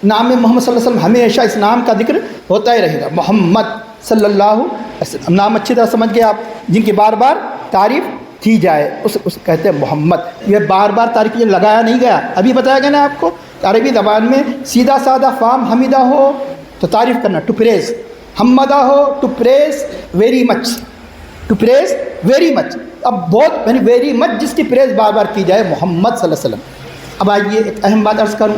نام محمد صلی اللہ علیہ وسلم ہمیشہ اس نام کا ذکر ہوتا ہی رہے گا. محمد صلی اللہ علیہ وسلم نام اچھی طرح سمجھ گئے آپ، جن کی بار بار تعریف کی جائے اس کہتے ہیں محمد. یہ بار بار تعریف کی لگایا نہیں گیا. ابھی بتایا گیا نا آپ کو، عربی زبان میں سیدھا سادہ فام حمیدہ ہو تو تعریف کرنا ٹو پریز، حمدہ ہو to praise very much, to praise very much. اب بہت یعنی ویری مچ جس کی پریز بار بار کی جائے، محمد صلی اللہ علیہ وسلم. اب آئیے ایک اہم بات عرض کروں.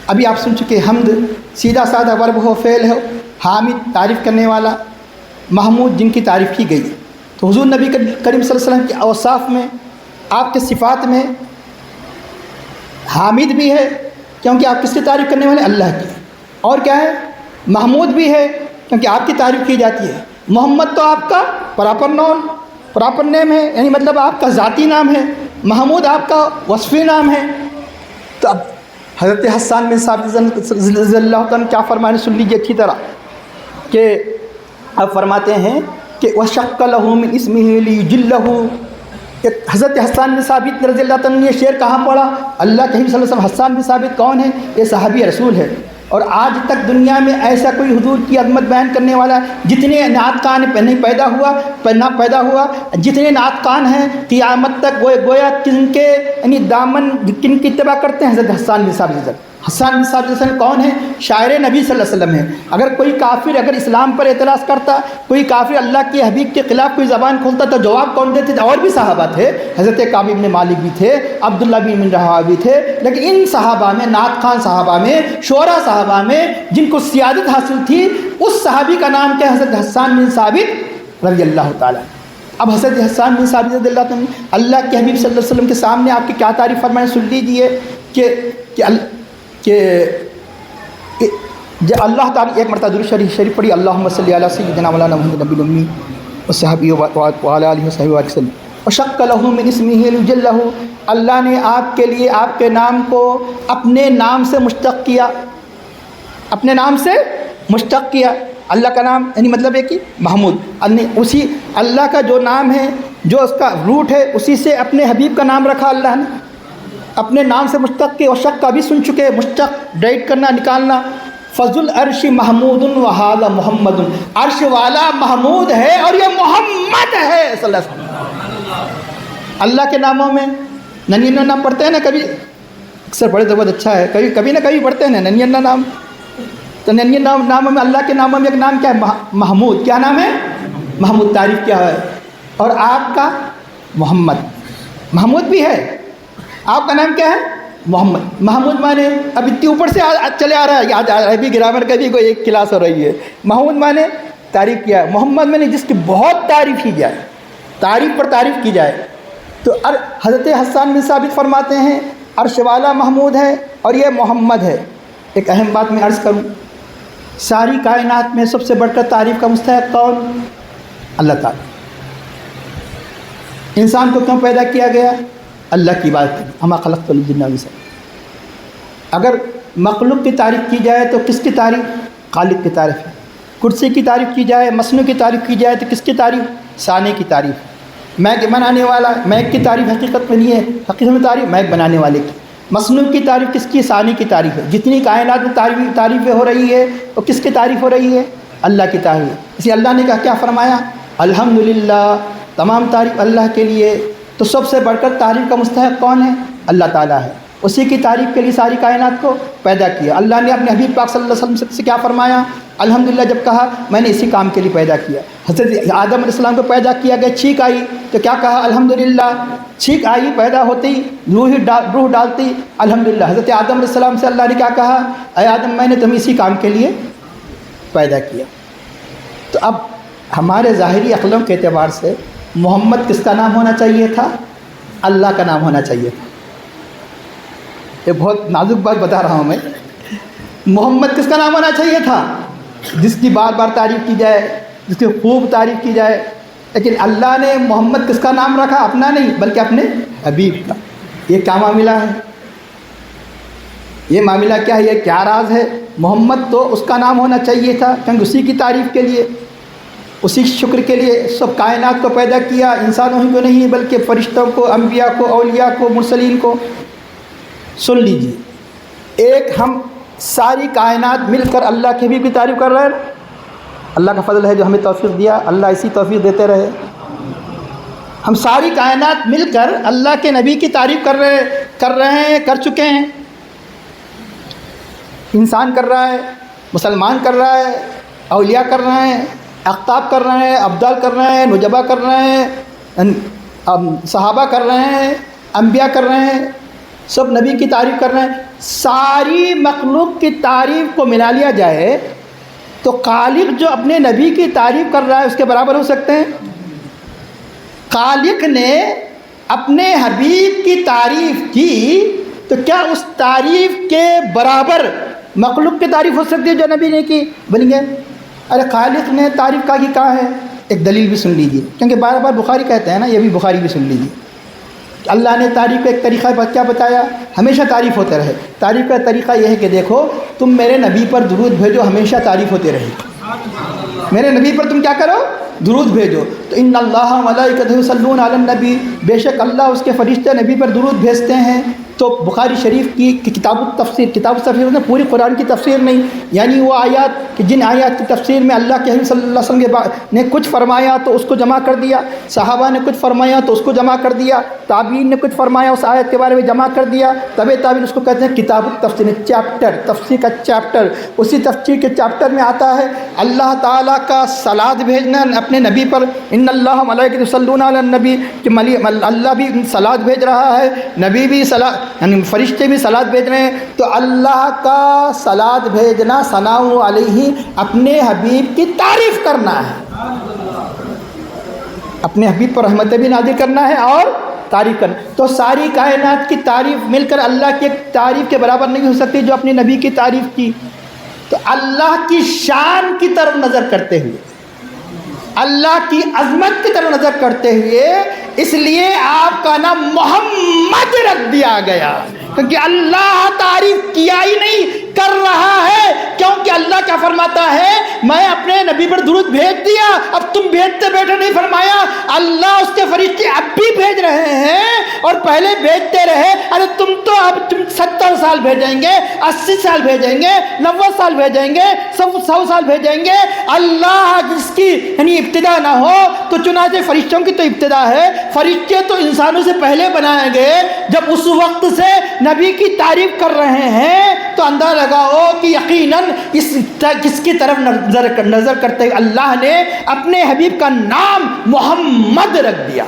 ابھی آپ سن چکے حمد سیدھا سادہ ورب ہو، فعل ہو. حامد تعریف کرنے والا، محمود جن کی تعریف کی گئی. تو حضور نبی کریم صلی اللہ علیہ وسلم کے اوصاف میں، آپ کے صفات میں حامد بھی ہے کیونکہ آپ کس کی تعریف کرنے والے؟ اللہ کی. اور کیا ہے؟ محمود بھی ہے کیونکہ آپ کی تعریف کی جاتی ہے. محمد تو آپ کا پراپر نیم ہے، یعنی مطلب آپ کا ذاتی نام ہے. محمود آپ کا وصفی نام ہے. تو اب حضرت حسان بن ثابت رضی اللہ عنہ کیا فرمانے سن لیجیے اچھی طرح، کہ اب فرماتے ہیں کہ وَشَقَّ لَهُ مِنْ اسْمِهِ لِيُجِلَّهُ. کہ حضرت حسان بن ثابت رضی اللہ عنہ نے یہ شعر کہاں پڑھا؟ اللہ کے حبیب صلی اللہ علیہ وسلم. حسان بن ثابت کون ہے؟ یہ صحابی رسول ہے. اور آج تک دنیا میں ایسا کوئی حضور کی عظمت بیان کرنے والا، جتنے نعت کان نہیں پیدا ہوا، جتنے نعت کان ہیں قیامت تک گویا کن کے یعنی دامن کن کی اتباع کرتے ہیں؟ حضرت حسان بن ثابت. حسان بن ثابت کون ہے؟ شاعر نبی صلی اللہ علیہ وسلم ہے. اگر کوئی کافر اگر اسلام پر اعتراض کرتا، کوئی کافر اللہ کے حبیب کے خلاف کوئی زبان کھولتا تو جواب کون دیتے؟ اور بھی صحابہ تھے، حضرت کعب بن مالک بھی تھے، عبداللہ بن رواحہ بھی تھے. لیکن ان صحابہ میں، نعت خوان صحابہ میں، شعراء صحابہ میں جن کو سیادت حاصل تھی، اس صحابی کا نام کیا؟ حضرت حسان بن ثابت رضی اللہ تعالیٰ. اب حضرت حسان بن ثابت رضی اللہ عنہ اللہ کے حبیب صلی اللہ علیہ وسلم کے سامنے آپ کی کیا تعریف فرمائیں سن لیجیے. کہ اللہ تعالیٰ ایک مرتبہ درود شریف پڑھی، اللہم صلی علی سیدنا مولانا محمد نبی الامی وصحبہ وعلی آلہ وصحبہ وسلم. وشق لہ من اسمہ لیجلہ. اللہ نے آپ کے لیے آپ کے نام کو اپنے نام سے مشتق کیا، اپنے نام سے مشتق کیا. اللہ کا نام یعنی مطلب ہے کہ محمود، اسی اللہ کا جو نام ہے، جو اس کا روٹ ہے، اسی سے اپنے حبیب کا نام رکھا اللہ نے، اپنے نام سے مشتق کے. اور شک کا بھی سن چکے، مشتق ڈائٹ کرنا، نکالنا. فضل عرش محمود وہذا محمد. عرش والا محمود ہے اور یہ محمد ہے صلی اللہ علیہ وسلم. اللہ کے ناموں میں ننینا نام پڑھتے ہیں نا، کبھی اکثر پڑھے تو بہت اچھا ہے، کبھی نہ کبھی پڑھتے ہیں نا ننینا نام. تو ننینا ناموں میں، اللہ کے ناموں میں ایک نام کیا ہے؟ محمود. کیا نام ہے؟ محمود. تعریف کیا ہے؟ اور آپ کا محمد. محمود بھی ہے، آپ کا نام کیا ہے؟ محمد. محمود مانے اب اتنی اوپر سے چلے آ رہا ہے، آج عربی گرامر کا بھی کوئی ایک کلاس ہو رہی ہے. محمود مانے تعریف کیا ہے. محمد مانے جس کی بہت تعریف کی جائے، تعریف پر تعریف کی جائے. تو حضرت حسان بن ثابت فرماتے ہیں عرش والا محمود ہے اور یہ محمد ہے. ایک اہم بات میں عرض کروں، ساری کائنات میں سب سے بڑھ کر تعریف کا مستحق کون؟ اللہ تعالیٰ. انسان کو کیوں پیدا کیا گیا؟ اللہ کی بات. ہما خلقت الجن والانس. اگر مخلوق کی تعریف کی جائے تو کس کی تعریف؟ خالق کی تعریف ہے۔ کرسی کی تعریف کی جائے، مصنوع کی تعریف کی جائے تو کس کی تعریف؟ صانع کی تعریف۔ میک بنانے والا، میک کی تعریف حقیقت میں نہیں ہے، حقیقت میں تعریف میک بنانے والے کی۔ مصنوع کی تعریف کس کی؟ صانع کی تعریف ہے۔ جتنی کائنات میں تعریفیں ہو رہی ہے وہ کس کی تعریف ہو رہی ہے؟ اللہ کی تعریف۔ اسی اللہ نے کیا فرمایا؟ الحمدللہ، تمام تعریف اللہ کے لیے۔ تو سب سے بڑھ کر تعریف کا مستحق کون ہے؟ اللہ تعالیٰ ہے۔ اسی کی تعریف کے لیے ساری کائنات کو پیدا کیا۔ اللہ نے اپنے حبیب پاک صلی اللہ علیہ وسلم سے کیا فرمایا؟ الحمدللہ جب کہا میں نے اسی کام کے لیے پیدا کیا۔ حضرت آدم علیہ السلام کو پیدا کیا گیا، چھینک آئی تو کیا کہا؟ الحمدللہ۔ چھینک آئی پیدا ہوتی روح ڈالتی الحمدللہ۔ حضرت آدم علیہ السلام سے اللہ نے کیا کہا؟ اے آدم میں نے تمہیں اسی کام کے لیے پیدا کیا۔ تو اب ہمارے ظاہری عقلوں کے اعتبار سے محمد کس کا نام ہونا چاہیے تھا؟ اللہ کا نام ہونا چاہیے تھا۔ یہ بہت نازک بات بتا رہا ہوں میں۔ محمد کس کا نام ہونا چاہیے تھا؟ جس کی بار بار تعریف کی جائے، جس کی خوب تعریف کی جائے۔ لیکن اللہ نے محمد کس کا نام رکھا؟ اپنا نہیں بلکہ اپنے حبیب کا۔ یہ کیا معاملہ ہے؟ یہ معاملہ کیا ہے؟ یہ کیا راز ہے؟ محمد تو اس کا نام ہونا چاہیے تھا کیونکہ اسی کی تعریف کے لیے، اسی شکر کے لیے سب کائنات کو پیدا کیا، انسانوں ہی کو نہیں بلکہ فرشتوں کو، انبیاء کو، اولیاء کو، مرسلین کو۔ سن لیجیے، ایک ہم ساری کائنات مل کر اللہ کے حبیب کی تعریف کر رہے ہیں۔ اللہ کا فضل ہے جو ہمیں توفیق دیا، اللہ اسی توفیق دیتے رہے۔ ہم ساری کائنات مل کر اللہ کے نبی کی تعریف کر رہے ہیں، کر چکے ہیں۔ انسان کر رہا ہے، مسلمان کر رہا ہے، اولیاء کر رہے ہیں، اقطاب کر رہے ہیں، ابدال کر رہے ہیں، نجبا کر رہے ہیں، صحابہ کر رہے ہیں، انبیاء کر رہے ہیں، سب نبی کی تعریف کر رہے ہیں۔ ساری مخلوق کی تعریف کو ملا لیا جائے تو خالق جو اپنے نبی کی تعریف کر رہا ہے اس کے برابر ہو سکتے ہیں؟ خالق نے اپنے حبیب کی تعریف کی تو کیا اس تعریف کے برابر مخلوق کی تعریف ہو سکتی ہے جو نبی نے کی؟ بن گئے۔ ارے خالق نے تعریف کا کہا ہے، ایک دلیل بھی سن لیجیے، کیونکہ بار بار بخاری کہتے ہیں نا، یہ بھی بخاری بھی سن لیجیے۔ اللہ نے تعریف کا ایک طریقہ کیا بتایا؟ ہمیشہ تعریف ہوتے رہے۔ تعریف کا طریقہ یہ ہے کہ دیکھو تم میرے نبی پر درود بھیجو، ہمیشہ تعریف ہوتے رہے۔ میرے نبی پر تم کیا کرو؟ درود بھیجو۔ تو ان اللہ ملائکتہ یصلون علی النبی، بے شک اللہ اس کے فرشتے نبی پر درود بھیجتے ہیں۔ تو بخاری شریف کی کتاب التفسیر نے پوری قرآن کی تفسیر نہیں، یعنی وہ آیات کہ جن آیات کی تفسیر میں اللہ کے حبیب صلی اللہ علیہ وسلم نے کچھ فرمایا تو اس کو جمع کر دیا، صحابہ نے کچھ فرمایا تو اس کو جمع کر دیا، تابعین نے کچھ فرمایا اس آیت کے بارے میں جمع کر دیا، تابعین اس کو کہتے ہیں کتاب التفسیر، چیپٹر، تفسیر کا چیپٹر۔ اسی تفسیر کے چیپٹر میں آتا ہے اللہ تعالیٰ کا صلات بھیجنا اپنے نبی پر، ان اللہ ملائکۃ یصلون علی النبی، کہ اللہ بھی صلات بھیج رہا ہے، نبی بھی صلات، یعنی فرشتے بھی صلات بھیج رہے ہیں۔ تو اللہ کا صلات بھیجنا، ثناء علیہ، اپنے حبیب کی تعریف کرنا ہے، اپنے حبیب پر رحمت بھی نازل کرنا ہے اور تعریف کرنا۔ تو ساری کائنات کی تعریف مل کر اللہ کی تعریف کے برابر نہیں ہو سکتی جو اپنے نبی کی تعریف کی۔ تو اللہ کی شان کی طرف نظر کرتے ہوئے، اللہ کی عظمت کی طرف نظر کرتے ہوئے، اس لیے آپ کا نام محمد رکھ دیا گیا، کیونکہ اللہ تعریف کیا ہی نہیں، کر رہا ہے۔ کیونکہ اللہ کیا فرماتا ہے؟ میں اپنے نبی پر درود بھیج دیا، اب تم بھیجتے بیٹھے نہیں، فرمایا اللہ اس کے فرشتے اب بھی بھیج رہے ہیں اور پہلے بھیجتے رہے۔ ارے تم 70 سال بھیجیں گے، 80 سال بھیجیں گے، 90 سال بھیجیں گے، 100 سال بھیجیں گے، اللہ جس کی یعنی ابتدا نہ ہو۔ تو چنانچہ فرشتوں کی تو ابتدا ہے، فرشتے تو انسانوں سے پہلے بنائے گئے۔ جب اس وقت سے نبی کی تعریف کر رہے ہیں تو اندازہ لگاؤ کہ یقیناً کس کی طرف نظر کرتے ہوئے اللہ نے اپنے حبیب کا نام محمد رکھ دیا،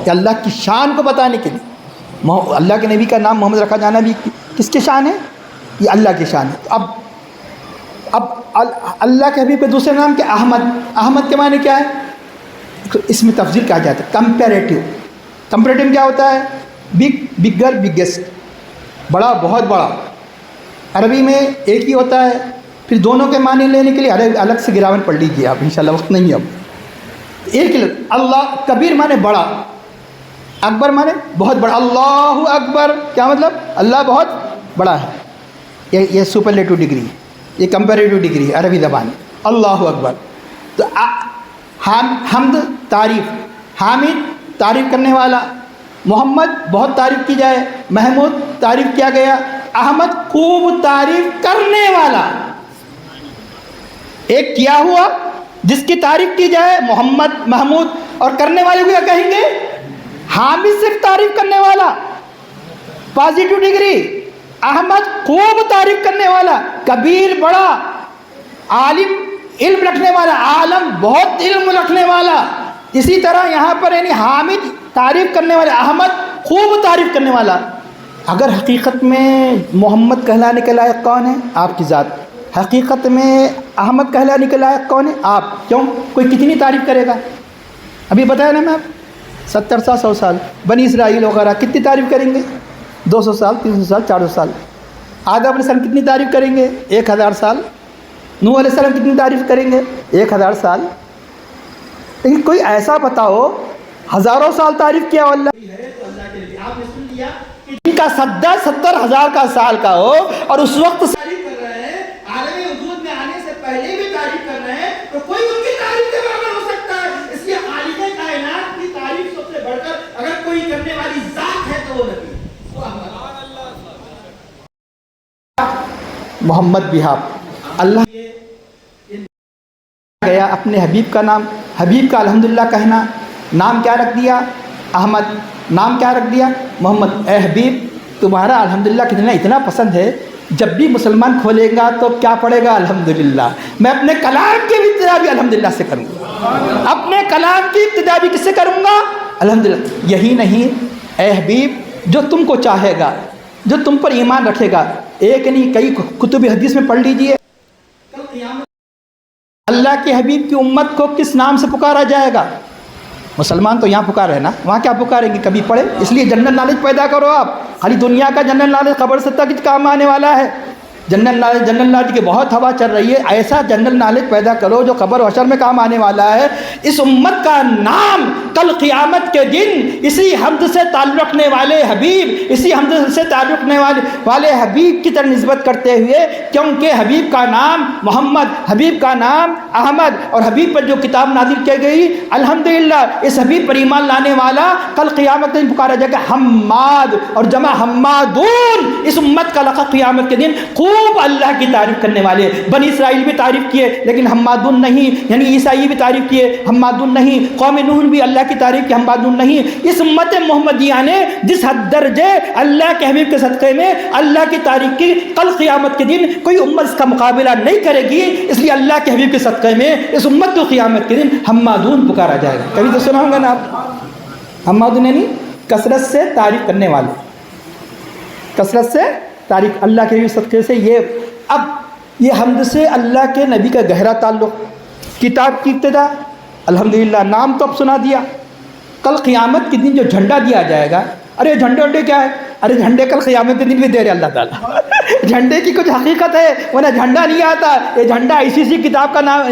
کہ اللہ کی شان کو بتانے کے لیے۔ اللہ کے نبی کا نام محمد رکھا جانا بھی کس کی شان ہے؟ یہ اللہ کی شان ہے۔ اب اللہ کے حبیب کے دوسرے نام کیا؟ احمد۔ احمد کے معنی کیا ہے؟ اس میں تفضیل کہا جاتا ہے، کمپیریٹیو۔ کمپیریٹیو کیا ہوتا ہے؟ بگر، بگیسٹ، بڑا، بہت بڑا۔ عربی میں ایک ہی ہوتا ہے، پھر دونوں کے معنی لینے کے لیے الگ سے گرامر پڑھ لیجیے آپ، انشاءاللہ وقت نہیں ہے اب۔ ایک ہی اللہ، کبیر مانے بڑا، اکبر مانے بہت بڑا۔ اللہ اکبر کیا مطلب؟ اللہ بہت بڑا ہے، یہ سپرلیٹو ڈگری ہے، یہ کمپیریٹو ڈگری ہے عربی زبان. اللہ اکبر. تو حمد تعریف، حامد تعریف کرنے والا، محمد بہت تعریف کی جائے، محمود تعریف کیا گیا، احمد خوب تعریف کرنے والا. ایک کیا ہوا جس کی تعریف کی جائے محمد، محمود، اور کرنے والے کو کیا کہیں گے؟ حامد صرف تعریف کرنے والا، پازیٹو ڈگری. احمد خوب تعریف کرنے والا، کبیر بڑا، عالم علم رکھنے والا، عالم بہت علم رکھنے والا. اسی طرح یہاں پر یعنی حامد تعریف کرنے والا، احمد خوب تعریف کرنے والا. اگر حقیقت میں محمد کہلانے کے لائق کون ہے؟ آپ کی ذات. حقیقت میں احمد کہلانے کے لائق کون ہے؟ آپ. کیوں؟ کوئی کتنی تعریف کرے گا؟ ابھی بتایا نا میں آپ، 70 سال 100 سال بنی اسرائیل وغیرہ کتنی تعریف کریں گے؟ 200 سال 300 سال 400 سال. آدم علیہ السلام کتنی تعریف کریں گے؟ 1000 سال. نوح علیہ السلام کتنی تعریف کریں گے؟ 1000 سال. لیکن کوئی ایسا بتاؤ ہزاروں سال تعریف کیا اللہ ہے تو اللہ کے لیے آپ نے سن لیا کہ جن کا سدا 70,000 کا سال کا ہو اور اس وقت تعریف کر رہے ہیں، عالم وجود میں آنے سے پہلے بھی تعریف کر رہے ہیں، تو کوئی ان کی تعریف کے برابر ہو سکتا ہے؟ اس لیے عالم کائنات کی تعریف سب سے بڑھ کر اگر کوئی کرنے والی ذات ہے تو وہ نبی محمد بہاب. اللہ گیا اپنے حبیب کا نام، حبیب کا الحمدللہ کہنا. نام کیا رکھ دیا؟ احمد. نام کیا رکھ دیا؟ محمد. اے حبیب تمہارا الحمدللہ کتنا اتنا پسند ہے، جب بھی مسلمان کھولے گا تو کیا پڑھے گا؟ الحمدللہ. میں اپنے کلام کی ابتدا بھی الحمدللہ سے کروں گا، اپنے کلام کی ابتدا بھی کس سے کروں گا؟ الحمدللہ. یہی نہیں اے حبیب جو تم کو چاہے گا، جو تم پر ایمان رکھے گا، ایک نہیں کئی کتب حدیث میں پڑھ لیجئے. کل قیامت اللہ کے حبیب کی امت کو کس نام سے پکارا جائے گا؟ مسلمان تو یہاں پکار ہے نا، وہاں کیا پکاریں گے؟ کبھی پڑھے؟ اس لیے جنرل نالج پیدا کرو. آپ خالی دنیا کا جنرل نالج قبر سے تک کام آنے والا ہے. جنرل نالج کی بہت ہوا چل رہی ہے، ایسا جنرل نالج پیدا کرو جو قبر و حشر میں کام آنے والا ہے. اس امت کا نام کل قیامت کے دن اسی حمد سے تعلق رکھنے والے حبیب، اسی حمد سے تعلق رکھنے والے حبیب کی طرح نسبت کرتے ہوئے، کیونکہ حبیب کا نام محمد، حبیب کا نام احمد، اور حبیب پر جو کتاب نازل کی گئی الحمدللہ، اس حبیب پر ایمان لانے والا کل قیامت کے دن پکارا جائے گا حماد، اور جمع حمادون. اس امت کا لقب قیامت کے دن خوب اللہ کی تعریف کرنے والے. بنی اسرائیل بھی تعریف کیے لیکن حمادون نہیں، یعنی عیسائی بھی تعریف کیے حمادون نہیں، قوم نوح بھی اللہ کی تعریف کی حمادون نہیں. اس امت محمدیہ نے جس حد درجے اللہ کے حبیب کے صدقے میں اللہ کی تعریف کی، کل قیامت کے دن کوئی امت اس کا مقابلہ نہیں کرے گی. اس لیے اللہ کے حبیب کے صدقے میں اس امت کو قیامت کے دن حمادون پکارا جائے گا. کبھی تو سنا ہوگا نا آپ، حمادون یعنی کثرت سے تعریف کرنے والے، کثرت سے تعریف اللہ کے بھی صدقے سے. اب یہ حمد سے اللہ کے نبی کا گہرا تعلق. کتاب کی ابتدا الحمدللہ، نام تو اب سنا دیا. کل قیامت کے دن جو جھنڈا دیا جائے گا، ارے جھنڈے وڈے کیا ہے؟ ارے جھنڈے کل قیامت کے دن بھی دے رہے اللہ تعالیٰ. جھنڈے کی کچھ حقیقت ہے ورنہ جھنڈا نہیں آتا. یہ جھنڈا ایسی کتاب کا نام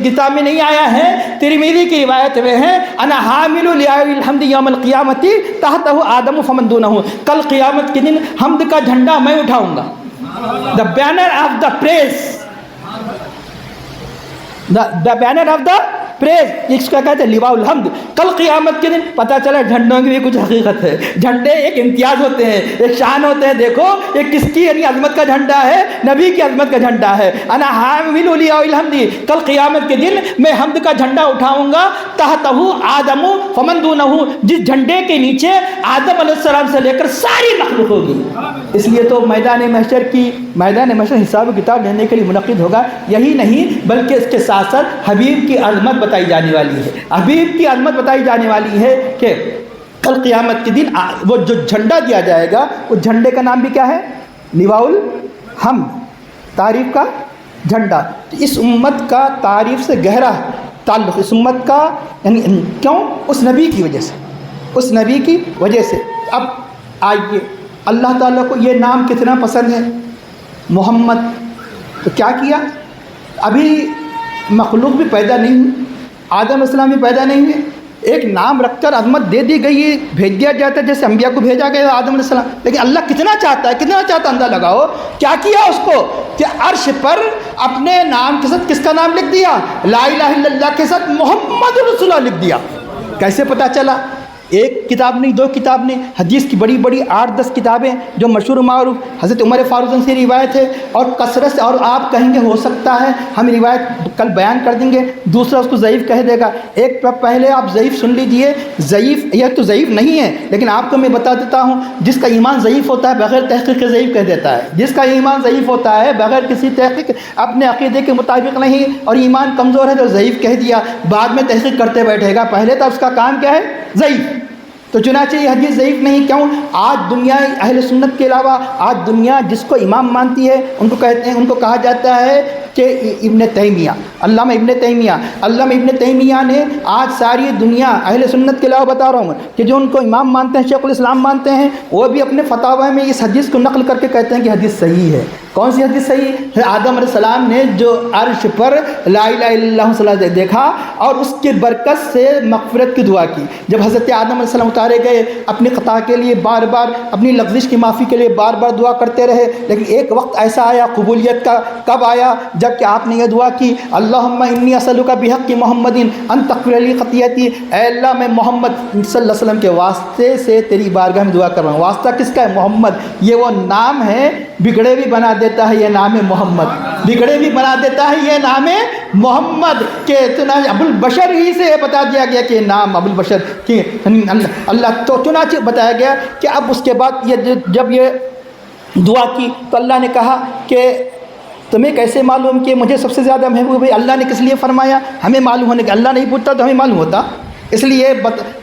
کتاب میں نہیں آیا ہے. ترمذی کی روایت میں ہے انا حامل لواء الحمد یوم القیامت تحتہ آدم فمن دونہ. کل قیامت کے دن حمد کا جھنڈا میں اٹھاؤں گا. The banner of the press, the banner of the praise, اس کا کہتے ہیں لواء الحمد. کل قیامت کے دن پتہ چلا جھنڈوں کی بھی کچھ حقیقت ہے. جھنڈے ایک امتیاز ہوتے ہیں، ایک شان ہوتے ہیں. دیکھو یہ کس کی یعنی عظمت کا جھنڈا ہے؟ نبی کی عظمت کا جھنڈا ہے. انا حامل لواء الحمد، کل قیامت کے دن میں حمد کا جھنڈا اٹھاؤں گا. تحتہ آدم فمن دونہ، جس جھنڈے کے نیچے آدم علیہ السلام سے لے کر ساری مخلوق ہوگی. اس لیے تو میدان محشر حساب و کتاب لینے کے لیے منعقد ہوگا. یہی نہیں بلکہ اس کے ساتھ ساتھ حبیب کی عظمت بتائی جانے والی ہے. حبیب کی عظمت بتائی جانے والی ہے کہ کل قیامت کے دن وہ جو جھنڈا دیا جائے گا، اس جھنڈے کا نام بھی کیا ہے؟ لواء الحمد، تعریف کا جھنڈا. اس امت کا تعریف سے گہرا تعلق، اس امت کا یعنی کیوں؟ اس نبی کی وجہ سے، اس نبی کی وجہ سے. اب آئیے اللہ تعالیٰ کو یہ نام کتنا پسند ہے محمد. تو کیا کیا؟ ابھی مخلوق بھی پیدا نہیں ہوئی، آدم علیہ السلام بھی پیدا نہیں ہوئے، ایک نام رکھ کر عظمت دے دی گئی، بھیج دیا جاتا ہے جیسے انبیاء کو بھیجا گیا آدم علیہ السلام. لیکن اللہ کتنا چاہتا ہے، کتنا چاہتا ہے، اندازہ لگاؤ کیا کیا اس کو کہ عرش پر اپنے نام کے ساتھ کس کا نام لکھ دیا؟ لا الہ الا اللہ کے ساتھ محمد رسول اللہ لکھ دیا. کیسے پتہ چلا؟ ایک کتاب نہیں، دو کتاب نہیں، حدیث کی بڑی بڑی 8-10 کتابیں جو مشہور و معروف حضرت عمر فاروق سے روایت ہے، اور کثرت سے، اور آپ کہیں گے ہو سکتا ہے ہم روایت کل بیان کر دیں گے، دوسرا اس کو ضعیف کہہ دے گا. ایک پہلے آپ ضعیف سن لیجئے. ضعیف یہ تو ضعیف نہیں ہے، لیکن آپ کو میں بتا دیتا ہوں، جس کا ایمان ضعیف ہوتا ہے بغیر تحقیق کے ضعیف کہہ دیتا ہے. جس کا ایمان ضعیف ہوتا ہے بغیر کسی تحقیق، اپنے عقیدے کے مطابق نہیں، اور ایمان کمزور ہے تو ضعیف کہہ دیا، بعد میں تحقیق کرتے بیٹھے گا. پہلے تو اس کا کام کیا ہے؟ ضعیف. تو چنانچہ یہ حدیث ضعیف نہیں. کیوں؟ آج دنیا اہل سنت کے علاوہ آج دنیا جس کو امام مانتی ہے ان کو کہتے ہیں، ان کو کہا جاتا ہے کہ ابن تیمیہ، علامہ ابن تیمیہ. علامہ ابن تیمیہ نے آج ساری دنیا اہل سنت کے علاوہ بتا رہا ہوں کہ جو ان کو امام مانتے ہیں، شیخ الاسلام مانتے ہیں، وہ بھی اپنے فتاوی میں اس حدیث کو نقل کر کے کہتے ہیں کہ حدیث صحیح ہے. کون سی حدیث صحیح ہے؟ آدم علیہ السلام نے جو عرش پر لا الہ الا اللہ صلی اللہ دیکھا اور اس کے برکت سے مغفرت کی دعا کی. جب حضرت آدم علیہ السلام اتارے گئے، اپنی خطا کے لیے بار بار، اپنی لغزش کی معافی کے لیے بار بار دعا کرتے رہے، لیکن ایک وقت ایسا آیا قبولیت کا. کب آیا؟ جب کہ آپ نے یہ دعا کی، اللہم انی اسألک بحق محمد ان تغفر لی خطیئتی. اے اللہ، میں محمد صلی اللہ علیہ وسلم کے واسطے سے تیری بارگاہ میں دعا کر رہا ہوں. واسطہ کس کا ہے؟ محمد. یہ وہ نام ہے، بگڑے بھی بنا دیتا ہے یہ نام محمد، بگڑے بھی بنا دیتا ہے یہ نام محمد. کہ ابو البشر ہی سے بتا دیا گیا کہ نام ابو البشر کہ اللہ. تو چنانچہ بتایا گیا کہ اب اس کے بعد یہ جب یہ دعا کی تو اللہ نے کہا کہ تمہیں کیسے معلوم کہ مجھے سب سے زیادہ محبوب ہے؟ اللہ نے کس لیے فرمایا؟ ہمیں معلوم ہونے کہ اللہ نہیں پوچھتا تو ہمیں معلوم ہوتا. اس لیے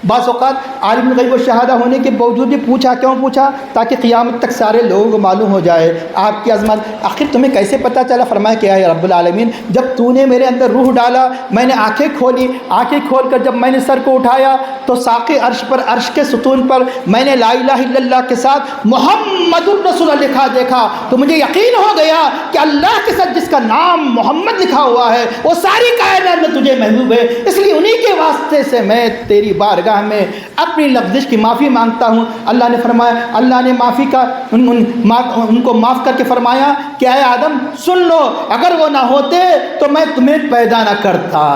بعض اوقات عالم الغیب و شہادہ ہونے کے باوجود بھی پوچھا. کیوں پوچھا؟ تاکہ قیامت تک سارے لوگوں کو معلوم ہو جائے آپ کی عظمت. آخر تمہیں کیسے پتہ چلا؟ فرمایا کہ اے رب العالمین، جب تو نے میرے اندر روح ڈالا، میں نے آنکھیں کھولی، آنکھیں کھول کر جب میں نے سر کو اٹھایا تو ساقِ عرش پر، عرش کے ستون پر میں نے لا الہ الا اللہ کے ساتھ محمد الرسول لکھا دیکھا تو مجھے یقین ہو گیا کہ اللہ کے ساتھ جس کا نام محمد لکھا ہوا ہے وہ ساری کائنات میں تجھے محبوب ہے. اس لیے انہی کے واسطے سے میں تیری بارگاہ میں اپنی لغزش کی معافی مانگتا ہوں. اللہ نے فرمایا، اللہ نے معافی کا ان کو معاف کر کے فرمایا کہ اے آدم سن لو، اگر وہ نہ ہوتے تو میں تمہیں پیدا نہ کرتا.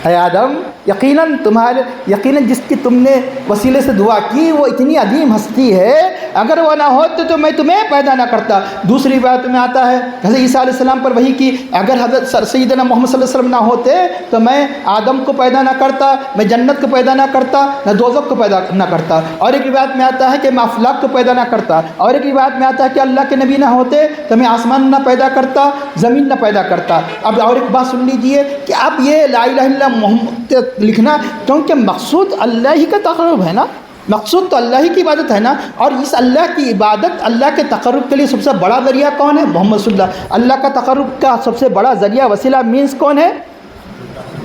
اے آدم، یقیناً جس کی تم نے وسیلے سے دعا کی وہ اتنی عظیم ہستی ہے، اگر وہ نہ ہوتے تو میں تمہیں پیدا نہ کرتا. دوسری بات میں آتا ہے حضرت عیسیٰ علیہ السلام پر وحی کی، اگر حضرت سیدنا محمد صلی اللہ علیہ وسلم نہ ہوتے تو میں آدم کو پیدا نہ کرتا، میں جنت کو پیدا نہ کرتا، نہ دوزخ کو پیدا نہ کرتا. اور ایک روایت میں آتا ہے کہ میں افلاک کو پیدا نہ کرتا. اور ایک روایت میں آتا ہے کہ اللہ کے نبی نہ ہوتے تو میں آسمان نہ پیدا کرتا، زمین نہ پیدا کرتا. اب اور ایک بات سن لیجئے کہ اب یہ لا الہ الا محمد لکھنا، کیونکہ مقصود اللہ ہی کا تقرب ہے نا، مقصود تو اللہ ہی کی عبادت ہے نا. اور اس اللہ کی عبادت، اللہ کے تقرب کے لیے سب سے بڑا ذریعہ کون ہے؟ محمد صلی اللہ. اللہ کا تقرب کا سب سے بڑا ذریعہ، وسیلہ مینس کون ہے؟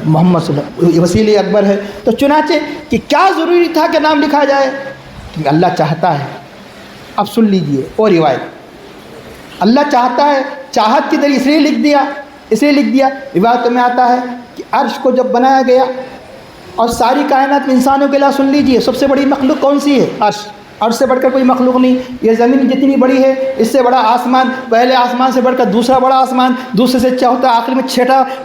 محمد صلی اللہ، وسیلہ اکبر ہے. تو چنانچہ کہ کیا ضروری تھا کہ نام لکھا جائے؟ کیونکہ اللہ چاہتا ہے. اب سن لیجئے اور روایت، اللہ چاہتا ہے، چاہت کی ذریعے اس لیے لکھ دیا. روایت میں آتا ہے کہ عرش کو جب بنایا گیا اور ساری کائنات میں انسانوں کے علاوہ، سن لیجئے، سب سے بڑی مخلوق کون سی ہے؟ عرش. عرش سے بڑھ کر کوئی مخلوق نہیں. یہ زمین جتنی بڑی ہے اس سے بڑا آسمان، پہلے آسمان سے بڑھ کر دوسرا بڑا آسمان، دوسرے سے چوتھا، آخر میں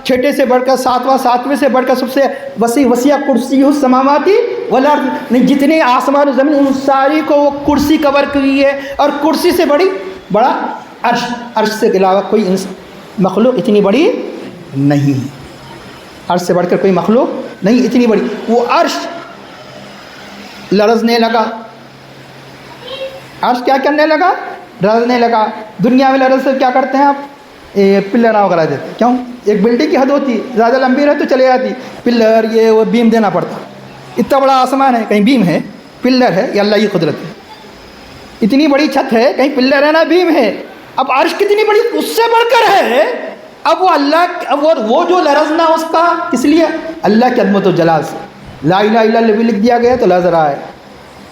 چھٹے سے بڑھ کر ساتواں، ساتویں سے بڑھ کر سب سے وسیع کرسی السماواتی والارض. جتنے آسمان و زمین ان ساری کو وہ کرسی کور کی ہے، اور کرسی سے بڑا عرش. عرش سے علاوہ کوئی مخلوق اتنی بڑی نہیں. عرش سے بڑھ کر کوئی مخلوق نہیں اتنی بڑی. وہ عرش لرزنے لگا. عرش کیا کرنے لگا؟ لرزنے لگا. دنیا میں لرز سے کیا کرتے ہیں آپ؟ پلر وغیرہ دیتے ہیں. کیوں؟ ایک بلڈنگ کی حد ہوتی، زیادہ لمبی رہے تو چلے جاتی، پلر یہ وہ بیم دینا پڑتا. اتنا بڑا آسمان ہے، کہیں بیم ہے، پلر ہے، یہ اللہ کی قدرت ہے. اتنی بڑی چھت ہے، کہیں پلر ہے نہ بیم ہے. اب عرش کتنی بڑی، اس سے بڑھ کر ہے. اب وہ اللہ، اب وہ جو لرزنا اس کا کس لیے؟ اللہ کی عظمت و جلال سے. لا الہ الا اللہ بھی لکھ دیا گیا تو لرز رہا ہے.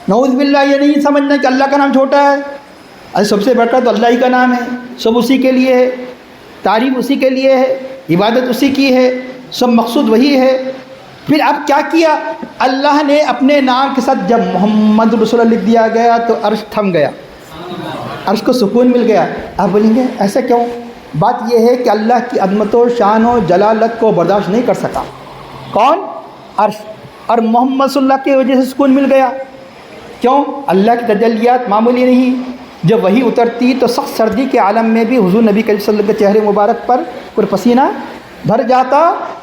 نعوذ باللہ یہ نہیں سمجھنا کہ اللہ کا نام چھوٹا ہے. ارے سب سے بڑھ کر تو اللہ ہی کا نام ہے، سب اسی کے لیے ہے، تعریف اسی کے لیے ہے، عبادت اسی کی ہے، سب مقصود وہی ہے. پھر اب کیا کیا اللہ نے اپنے نام کے ساتھ جب محمد رسول اللہ لکھ دیا گیا تو عرش تھم گیا، عرش کو سکون مل گیا۔ آپ بولیں گے ایسا کیوں؟ بات یہ ہے کہ اللہ کی عظمت و شان و جلالت کو برداشت نہیں کر سکا کون؟ عرش، اور محمد صلی اللہ کی وجہ سے سکون مل گیا۔ کیوں؟ اللہ کی تجلیات معمولی نہیں، جب وہی اترتی تو سخت سردی کے عالم میں بھی حضور نبی کریم صلی اللہ علیہ وسلم کے چہرے مبارک پر پر پسینہ بھر جاتا۔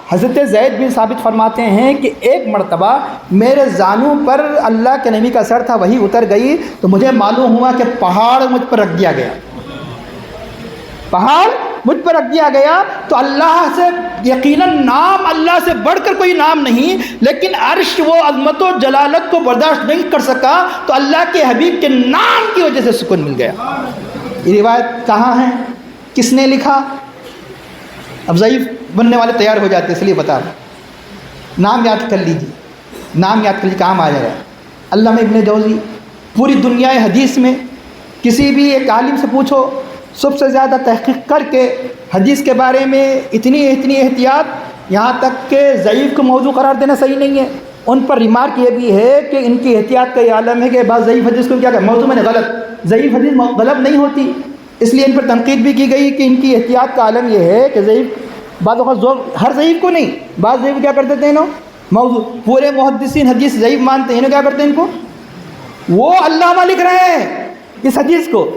حضرت زید بن ثابت فرماتے ہیں کہ ایک مرتبہ میرے زانو پر اللہ کے نبی کا سر تھا، وہی اتر گئی تو مجھے معلوم ہوا کہ پہاڑ مجھ پر رکھ دیا گیا، پہاڑ مجھ پر رکھ دیا گیا۔ تو اللہ سے یقیناً نام اللہ سے بڑھ کر کوئی نام نہیں، لیکن عرش وہ عظمت و جلالت کو برداشت نہیں کر سکا تو اللہ کے حبیب کے نام کی وجہ سے سکون مل گیا۔ یہ روایت کہاں ہے؟ کس نے لکھا؟ اب ضعیف بننے والے تیار ہو جاتے ہیں، اس لیے بتا رہا ہوں۔ نام یاد کر لیجیے، نام یاد کر لیجیے، کام آ جائے گا۔ علامہ ابن جوزی، پوری دنیا حدیث میں کسی بھی ایک عالم سے پوچھو، سب سے زیادہ تحقیق کر کے حدیث کے بارے میں اتنی احتیاط، یہاں تک کہ ضعیف کو موضوع قرار دینا صحیح نہیں ہے۔ ان پر ریمارک یہ بھی ہے کہ ان کی احتیاط کا یہ عالم ہے کہ بعض ضعیف حدیث کو کیا کہ موضوع میں غلط، ضعیف حدیث غلط نہیں ہوتی، اس لیے ان پر تنقید بھی کی گئی کہ ان کی احتیاط کا عالم یہ ہے کہ ضعیف بعض اوقات ہر ضعیف کو نہیں، بعض ضعیف کیا کرتے تھے موضوع، پورے محدثین حدیث ضعیف مانتے ہیں، کیا کرتے ہیں ان کو، وہ علامہ لکھ رہے ہیں اس حدیث کو،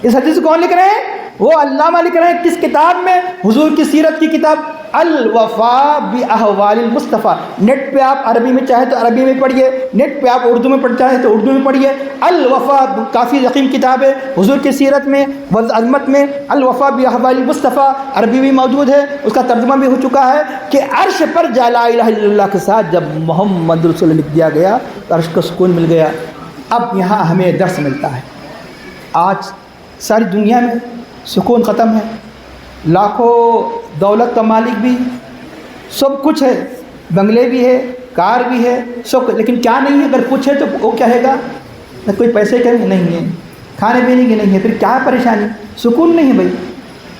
اس حدیث کو کون لکھ رہے ہیں؟ وہ علامہ لکھ رہے ہیں۔ کس کتاب میں؟ حضور کی سیرت کی کتاب الوفاء باحوال المصطفیٰ۔ نیٹ پہ آپ عربی میں چاہے تو عربی میں پڑھیے، نیٹ پہ آپ اردو میں چاہے تو اردو میں پڑھیے۔ الوفاء کافی ضخیم کتاب ہے حضور کی سیرت میں، عظمت میں۔ الوفاء باحوال المصطفیٰ عربی بھی موجود ہے، اس کا ترجمہ بھی ہو چکا ہے کہ عرش پر لا الہ الا اللہ کے ساتھ جب محمد رسول اللہ لکھ دیا گیا تو عرش کو سکون مل گیا۔ اب یہاں ہمیں درس ملتا ہے، آج ساری دنیا میں سکون ختم ہے، لاکھوں دولت کا مالک بھی، سب کچھ ہے، بنگلے بھی ہے، کار بھی ہے، سب، لیکن کیا نہیں ہے؟ اگر پوچھے تو وہ کہے گا نہ کوئی پیسے کے نہیں ہے، کھانے پینے کی نہیں ہے، پھر کیا ہے پریشانی؟ سکون نہیں ہے بھائی،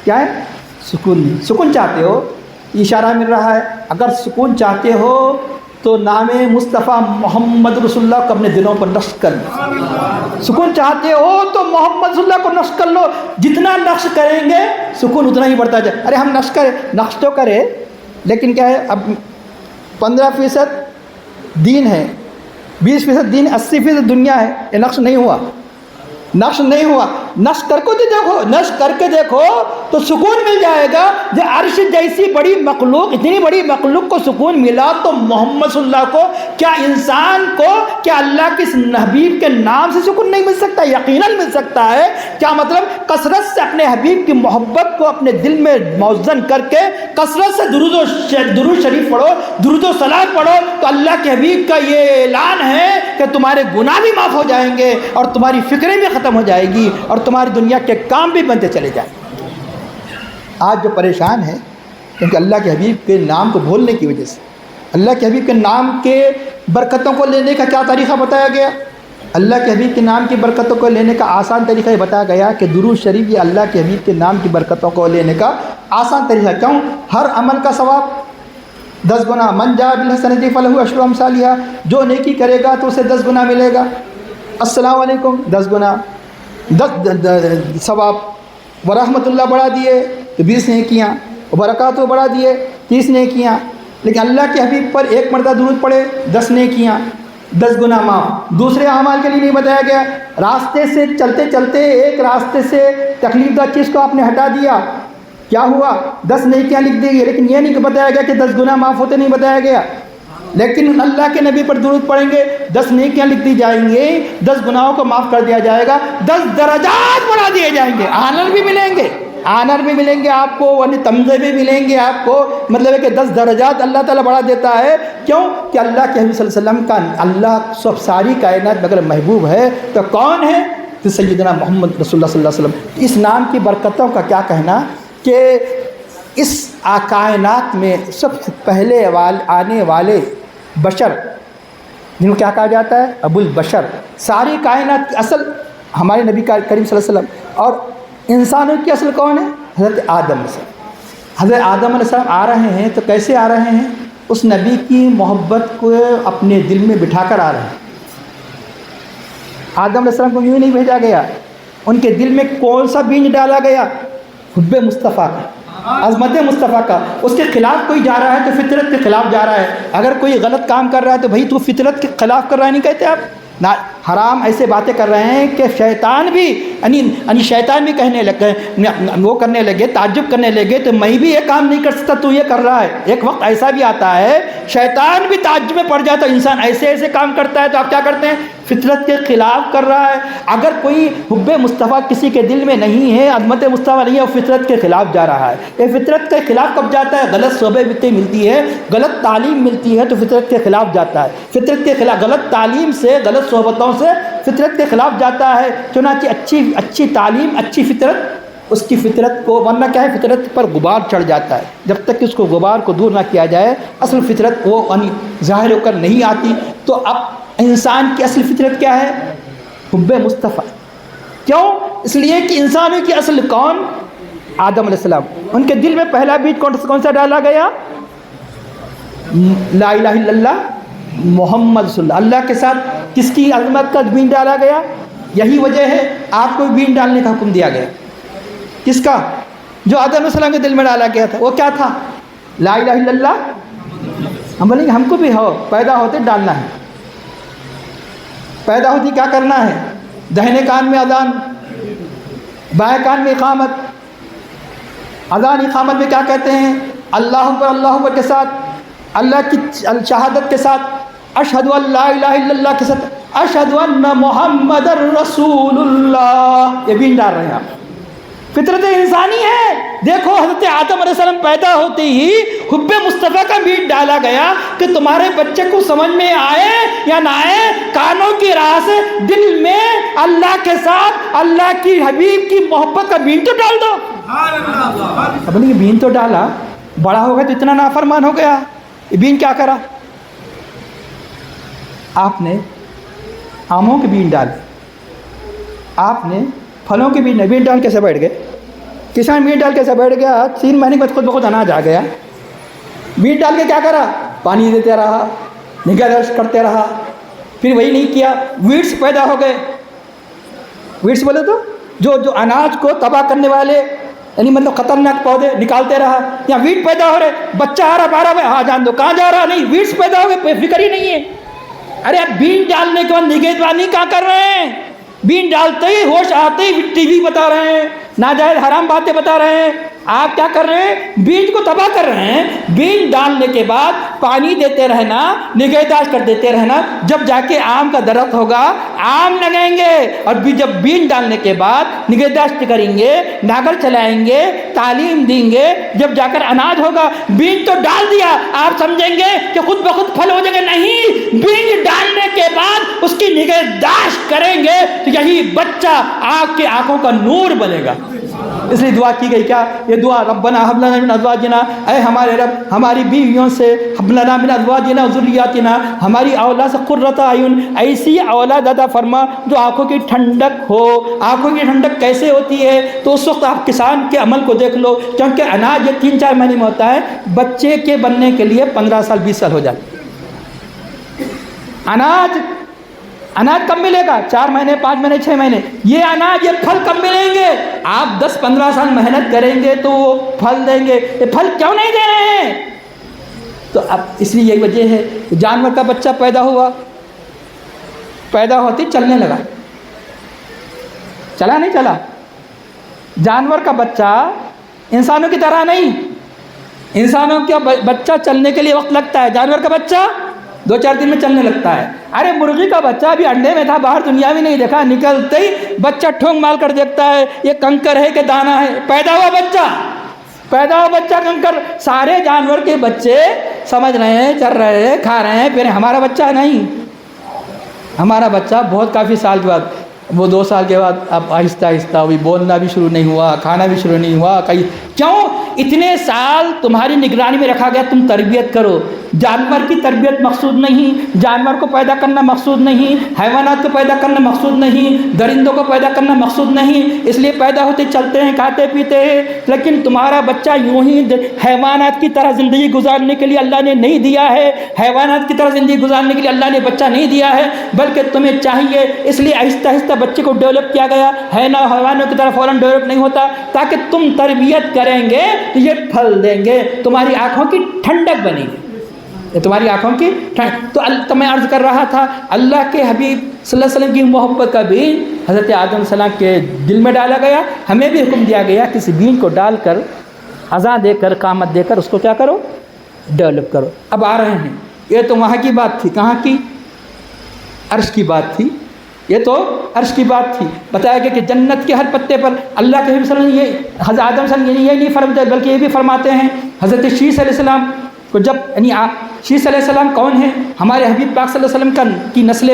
کیا ہے؟ سکون نہیں۔ سکون چاہتے ہو؟ اشارہ مل رہا ہے، اگر سکون چاہتے ہو تو نام مصطفیٰ محمد رسول اللہ کو اپنے دلوں پر نقش کر لو۔ سکون چاہتے ہو تو محمد رسول اللہ کو نقش کر لو، جتنا نقش کریں گے سکون اتنا ہی بڑھتا جائے۔ ارے ہم نقش تو کرے، لیکن کیا ہے، اب 15% دین ہے، 20% دین، 80% دنیا ہے، یہ نقش نہیں ہوا، نقش نہیں ہوا۔ نقش کر کے دیکھو، نقش کر کے دیکھو تو سکون مل جائے گا۔ جب عرش جیسی بڑی مخلوق، اتنی بڑی مخلوق کو سکون ملا تو محمد صلی اللہ کو، کیا انسان کو، کیا اللہ کے حبیب کے نام سے سکون نہیں مل سکتا؟ یقیناً مل سکتا ہے۔ کیا مطلب؟ کثرت سے اپنے حبیب کی محبت کو اپنے دل میں موزن کر کے کثرت سے درود شریف پڑھو، درود و سلام پڑھو، تو اللہ کے حبیب کا یہ اعلان ہے کہ تمہارے گناہ بھی معاف ہو جائیں گے اور تمہاری فکریں بھی ختم ہو جائے گی اور تمہاری دنیا کے کام بھی بنتے چلے جائیں گے۔ آج جو پریشان ہے کیونکہ اللہ کے حبیب کے نام کو بھولنے کی وجہ سے، اللہ کے حبیب کے نام کے برکتوں کو لینے کا کیا طریقہ بتایا گیا؟ اللہ کے حبیب کے نام کی برکتوں کو لینے کا آسان طریقہ یہ بتایا گیا کہ درود شریف یہ اللہ کے حبیب کے نام کی برکتوں کو لینے کا آسان طریقہ۔ کیوں؟ ہر عمل کا ثواب 10 گنا، من جاء بالحسنۃ فلہ عشر امثالھا، جو نیکی کرے گا تو اسے 10 گنا ملے گا۔ السلام علیکم 10 گنا، 10 ثواب۔ ورحمۃ اللہ بڑھا دیے تو 20 نیکیاں، وبرکاتہ بڑھا دیے 30 نیکیاں۔ لیکن اللہ کے حبیب پر ایک مرتبہ درود پڑھے 10 نیکیاں، 10 گنا معاف۔ دوسرے اعمال کے لیے نہیں بتایا گیا۔ راستے سے چلتے چلتے ایک راستے سے تکلیف دہ چیز کو آپ نے ہٹا دیا، کیا ہوا؟ 10 نیکیاں لکھ دی گئی، لیکن یہ نہیں بتایا گیا کہ 10 گنا معاف ہوتے، نہیں بتایا گیا۔ لیکن اللہ کے نبی پر درود پڑھیں گے 10 نیکیاں لکھ دی جائیں گی، 10 گناہوں کو معاف کر دیا جائے گا، 10 درجات بڑھا دیے جائیں گے، آنر بھی ملیں گے، آنر بھی ملیں گے آپ کو، یعنی تمغے بھی ملیں گے آپ کو۔ مطلب ہے کہ 10 درجات اللہ تعالیٰ بڑھا دیتا ہے۔ کیوں؟ کہ اللہ کے حبیب صلی اللہ علیہ وسلم کا، اللہ سب ساری کائنات میں اگر محبوب ہے تو کون ہے؟ تو سیدنا محمد رسول اللہ صلی اللہ علیہ وسلم۔ اس نام کی برکتوں کا کیا کہنا کہ اس کائنات میں سب سے پہلے آنے والے بشر جن کو کیا کہا جاتا ہے؟ ابو البشر، ساری کائنات کی اصل ہمارے نبی کریم صلی اللہ علیہ وسلم، اور انسانوں کی اصل کون ہے؟ حضرت آدم علیہ السلام۔ حضرت آدم علیہ السلام آ رہے ہیں تو کیسے آ رہے ہیں؟ اس نبی کی محبت کو اپنے دل میں بٹھا کر آ رہے ہیں۔ آدم علیہ السلام کو یوں ہی نہیں بھیجا گیا، ان کے دل میں کون سا بیج ڈالا گیا؟ حب مصطفیٰ کا، عظمت مصطفیٰ کا۔ اس کے خلاف کوئی جا رہا ہے تو فطرت کے خلاف جا رہا ہے۔ اگر کوئی غلط کام کر رہا ہے تو بھائی تو فطرت کے خلاف کر رہا ہے نہیں کہتے آپ؟ نہ حرام ایسے باتیں کر رہے ہیں کہ شیطان بھی یعنی شیطان بھی کہنے لگے، وہ کرنے لگے، تعجب کرنے لگے تو میں بھی یہ کام نہیں کر سکتا، تو یہ کر رہا ہے۔ ایک وقت ایسا بھی آتا ہے شیطان بھی تعجب میں پڑ جاتا ہے، انسان ایسے ایسے کام کرتا ہے تو آپ کیا کرتے ہیں؟ فطرت کے خلاف کر رہا ہے۔ اگر کوئی حب مصطفیٰ کسی کے دل میں نہیں ہے، عظمت مصطفیٰ نہیں ہے، وہ فطرت کے خلاف جا رہا ہے۔ یہ فطرت کے خلاف کب جاتا ہے؟ غلط صحبتیں ملتی ہے، غلط تعلیم ملتی ہے تو فطرت کے خلاف جاتا ہے۔ فطرت کے خلاف غلط تعلیم سے، غلط صحبتوں سے فطرت کے خلاف جاتا ہے۔ چنانچہ اچھی تعلیم، اچھی فطرت، اس کی فطرت کو، ورنہ کیا ہے، فطرت پر غبار چڑھ جاتا ہے۔ جب تک کہ اس کو غبار کو دور نہ کیا جائے اصل فطرت وہ ظاہر ہو کر نہیں آتی۔ تو اب انسان کی اصل فطرت کیا ہے؟ حب مصطفیٰ۔ کیوں؟ اس لیے کہ انسانوں کی اصل کون؟ آدم علیہ السلام۔ ان کے دل میں پہلا بیج کون سا ڈالا گیا؟ لا الہ الا اللہ محمد صلی اللہ، اللہ کے ساتھ کس کی عظمت کا بیج ڈالا گیا؟ یہی وجہ ہے آپ کو بیج ڈالنے کا حکم دیا گیا۔ کس کا؟ جو آدم علیہ السلام کے دل میں ڈالا گیا تھا، وہ کیا تھا؟ لا الہ الا اللہ۔ ہم بولیں گے ہم کو بھی ہو، پیدا ہوتے ڈالنا ہے۔ پیدا ہوتی کیا کرنا ہے؟ دہنے کان میں اذان، بائیں کان میں اقامت۔ اذان اقامت میں کیا کہتے ہیں؟ اللہ اکبر کے ساتھ، اللہ کی شہادت کے ساتھ، اشہد ان لا الہ الا اللہ کے ساتھ، اشہد ان محمد رسول اللہ، یہ بھی ڈال رہے ہیں آپ۔ فطرت انسانی ہے۔ دیکھو حضرت آدم علیہ السلام پیدا ہوتے ہی حب مصطفیٰ کا بیج ڈالا گیا کہ تمہارے بچے کو سمجھ میں آئے یا نہ آئے، کانوں کی راہ سے دل میں اللہ کے ساتھ، اللہ کی حبیب کی محبت کا بیج تو ڈال دو۔ اب یہ بیج تو ڈالا، بڑا ہو گیا تو اتنا نافرمان ہو گیا۔ یہ بیج کیا کرا؟ آپ نے آموں کے بیج ڈالے، آپ نے پھلوں کے بیج ڈال کیسے بیٹھ گئے؟ کسان بیج ڈال کیسے بیٹھ گیا؟ 3 مہینے کے بعد خود بخود اناج آ گیا۔ بیج ڈال کے کیا کرا؟ پانی دیتے رہا، نگہداشت کرتے رہا، پھر وہی نہیں کیا، ویڈس پیدا ہو گئے۔ ویڈس بولے تو جو اناج کو تباہ کرنے والے، یعنی مطلب خطرناک پودے نکالتے رہا، یا ویڈ پیدا ہو رہے، بچہ آ رہا 12 میں، ہاں جان دو کہاں جا رہا، نہیں ویڈس پیدا ہو گئے، فکر ہی نہیں ہے۔ ارے اب بیج ڈالنے کے بعد نگہداشت کہاں کر رہے ہیں؟ بیج ڈالتے ہی ہوش آتے ہی ٹی وی بتا رہے ہیں، ناجائز حرام باتیں بتا رہے ہیں۔ آپ کیا کر رہے ہیں؟ بیج کو تباہ کر رہے ہیں۔ بیج ڈالنے کے بعد پانی دیتے رہنا، نگہداشت کر دیتے رہنا، جب جا کے آم کا درخت ہوگا، آم لگیں گے۔ اور جب بیج ڈالنے کے بعد نگہداشت کریں گے، ناگل چلائیں گے، تعلیم دیں گے، جب جا کر اناج ہوگا۔ بیج تو ڈال دیا، آپ سمجھیں گے کہ خود بخود پھل ہو جائیں گے، نہیں، بیج ڈالنے کے بعد اس کی نگہداشت کریں گے تو یہی بچہ آپ کے آنکھوں کا نور بنے گا۔ اس لیے دعا کی گئی کیا؟ یہ دعا ربنا هب لنا من ازواجنا، اے ہمارے رب ہماری بیویوں سے، هب لنا من ازواجنا وذریاتنا، ہماری اولاد سے قرۃ اعین، ایسی اولاد عطا فرما جو آنکھوں کی ٹھنڈک ہو۔ آنکھوں کی ٹھنڈک کیسے ہوتی ہے؟ تو اس وقت آپ کسان کے عمل کو دیکھ لو، کیونکہ اناج یہ 3-4 مہینے میں ہوتا ہے، بچے کے بننے کے لیے 15 سال 20 سال ہو جاتے۔ اناج کب ملے گا؟ 4 مہینے، 5 مہینے، 6 مہینے۔ یہ اناج، یہ پھل کب ملیں گے؟ آپ 10-15 سال محنت کریں گے تو وہ پھل دیں گے۔ یہ پھل کیوں نہیں دے رہے ہیں؟ تو اب اس لیے یہی وجہ ہے کہ جانور کا بچہ پیدا ہوا، پیدا ہوتے چلنے لگا، چلا نہیں چلا۔ جانور کا بچہ انسانوں کی طرح نہیں، انسانوں کا بچہ چلنے کے لیے وقت لگتا ہے، جانور کا بچہ 2-4 دن میں چلنے لگتا ہے۔ ارے مرغی کا بچہ ابھی انڈے میں تھا، باہر دنیا میں نہیں دیکھا، نکلتے ہی بچہ ٹھونگ مال کر دیکھتا ہے یہ کنکر ہے کہ دانہ ہے۔ پیدا ہوا بچہ کنکر۔ سارے جانور کے بچے سمجھ رہے ہیں، چل رہے ہیں، کھا رہے ہیں، پھر ہمارا بچہ نہیں۔ ہمارا بچہ بہت کافی سال کے بعد، وہ 2 سال کے بعد اب آہستہ آہستہ ابھی بولنا بھی شروع نہیں ہوا، کھانا بھی شروع نہیں ہوا۔ کیوں؟ اتنے سال تمہاری نگرانی میں رکھا گیا، تم تربیت کرو، جانور کی تربیت مقصود نہیں، جانور کو پیدا کرنا مقصود نہیں، حیوانات کو پیدا کرنا مقصود نہیں، درندوں کو پیدا کرنا مقصود نہیں، اس لیے پیدا ہوتے چلتے ہیں، کھاتے پیتے ہیں، لیکن تمہارا بچہ یوں ہی حیوانات کی طرح زندگی گزارنے کے لیے اللہ نے نہیں دیا ہے، حیوانات کی طرح زندگی گزارنے کے لیے اللہ نے بچہ نہیں دیا ہے، بلکہ تمہیں چاہیے، اس لیے آہستہ آہستہ بچے کو ڈیولپ کیا گیا ہے نا، حیوانوں کی طرح فوراً ڈیولپ نہیں ہوتا، تاکہ تم تربیت کریں گے تو یہ پھل دیں گے، تمہاری آنکھوں کی ٹھنڈک بنے گی، یہ تمہاری آنکھوں کی تو میں عرض کر رہا تھا اللہ کے حبیب صلی اللہ علیہ وسلم کی محبت کا بیج حضرت آدم علیہ السلام کے دل میں ڈالا گیا، ہمیں بھی حکم دیا گیا کسی بیج کو ڈال کر اذاں دے کر قامت دے کر اس کو کیا کرو، ڈیولپ کرو۔ اب آ رہے ہیں، یہ تو وہاں کی بات تھی، کہاں کی؟ عرش کی بات تھی، یہ تو عرش کی بات تھی۔ بتایا گیا کہ جنت کے ہر پتے پر اللہ کے حبیب صلی اللہ علیہ وسلم یہ حضرت آدم علیہ السلام یہ نہیں فرماتے بلکہ یہ بھی فرماتے ہیں حضرت شیس علیہ السلام کو، جب یعنی شیس علیہ السلام کون ہیں؟ ہمارے حبیب پاک صلی اللہ علیہ وسلم کی نسل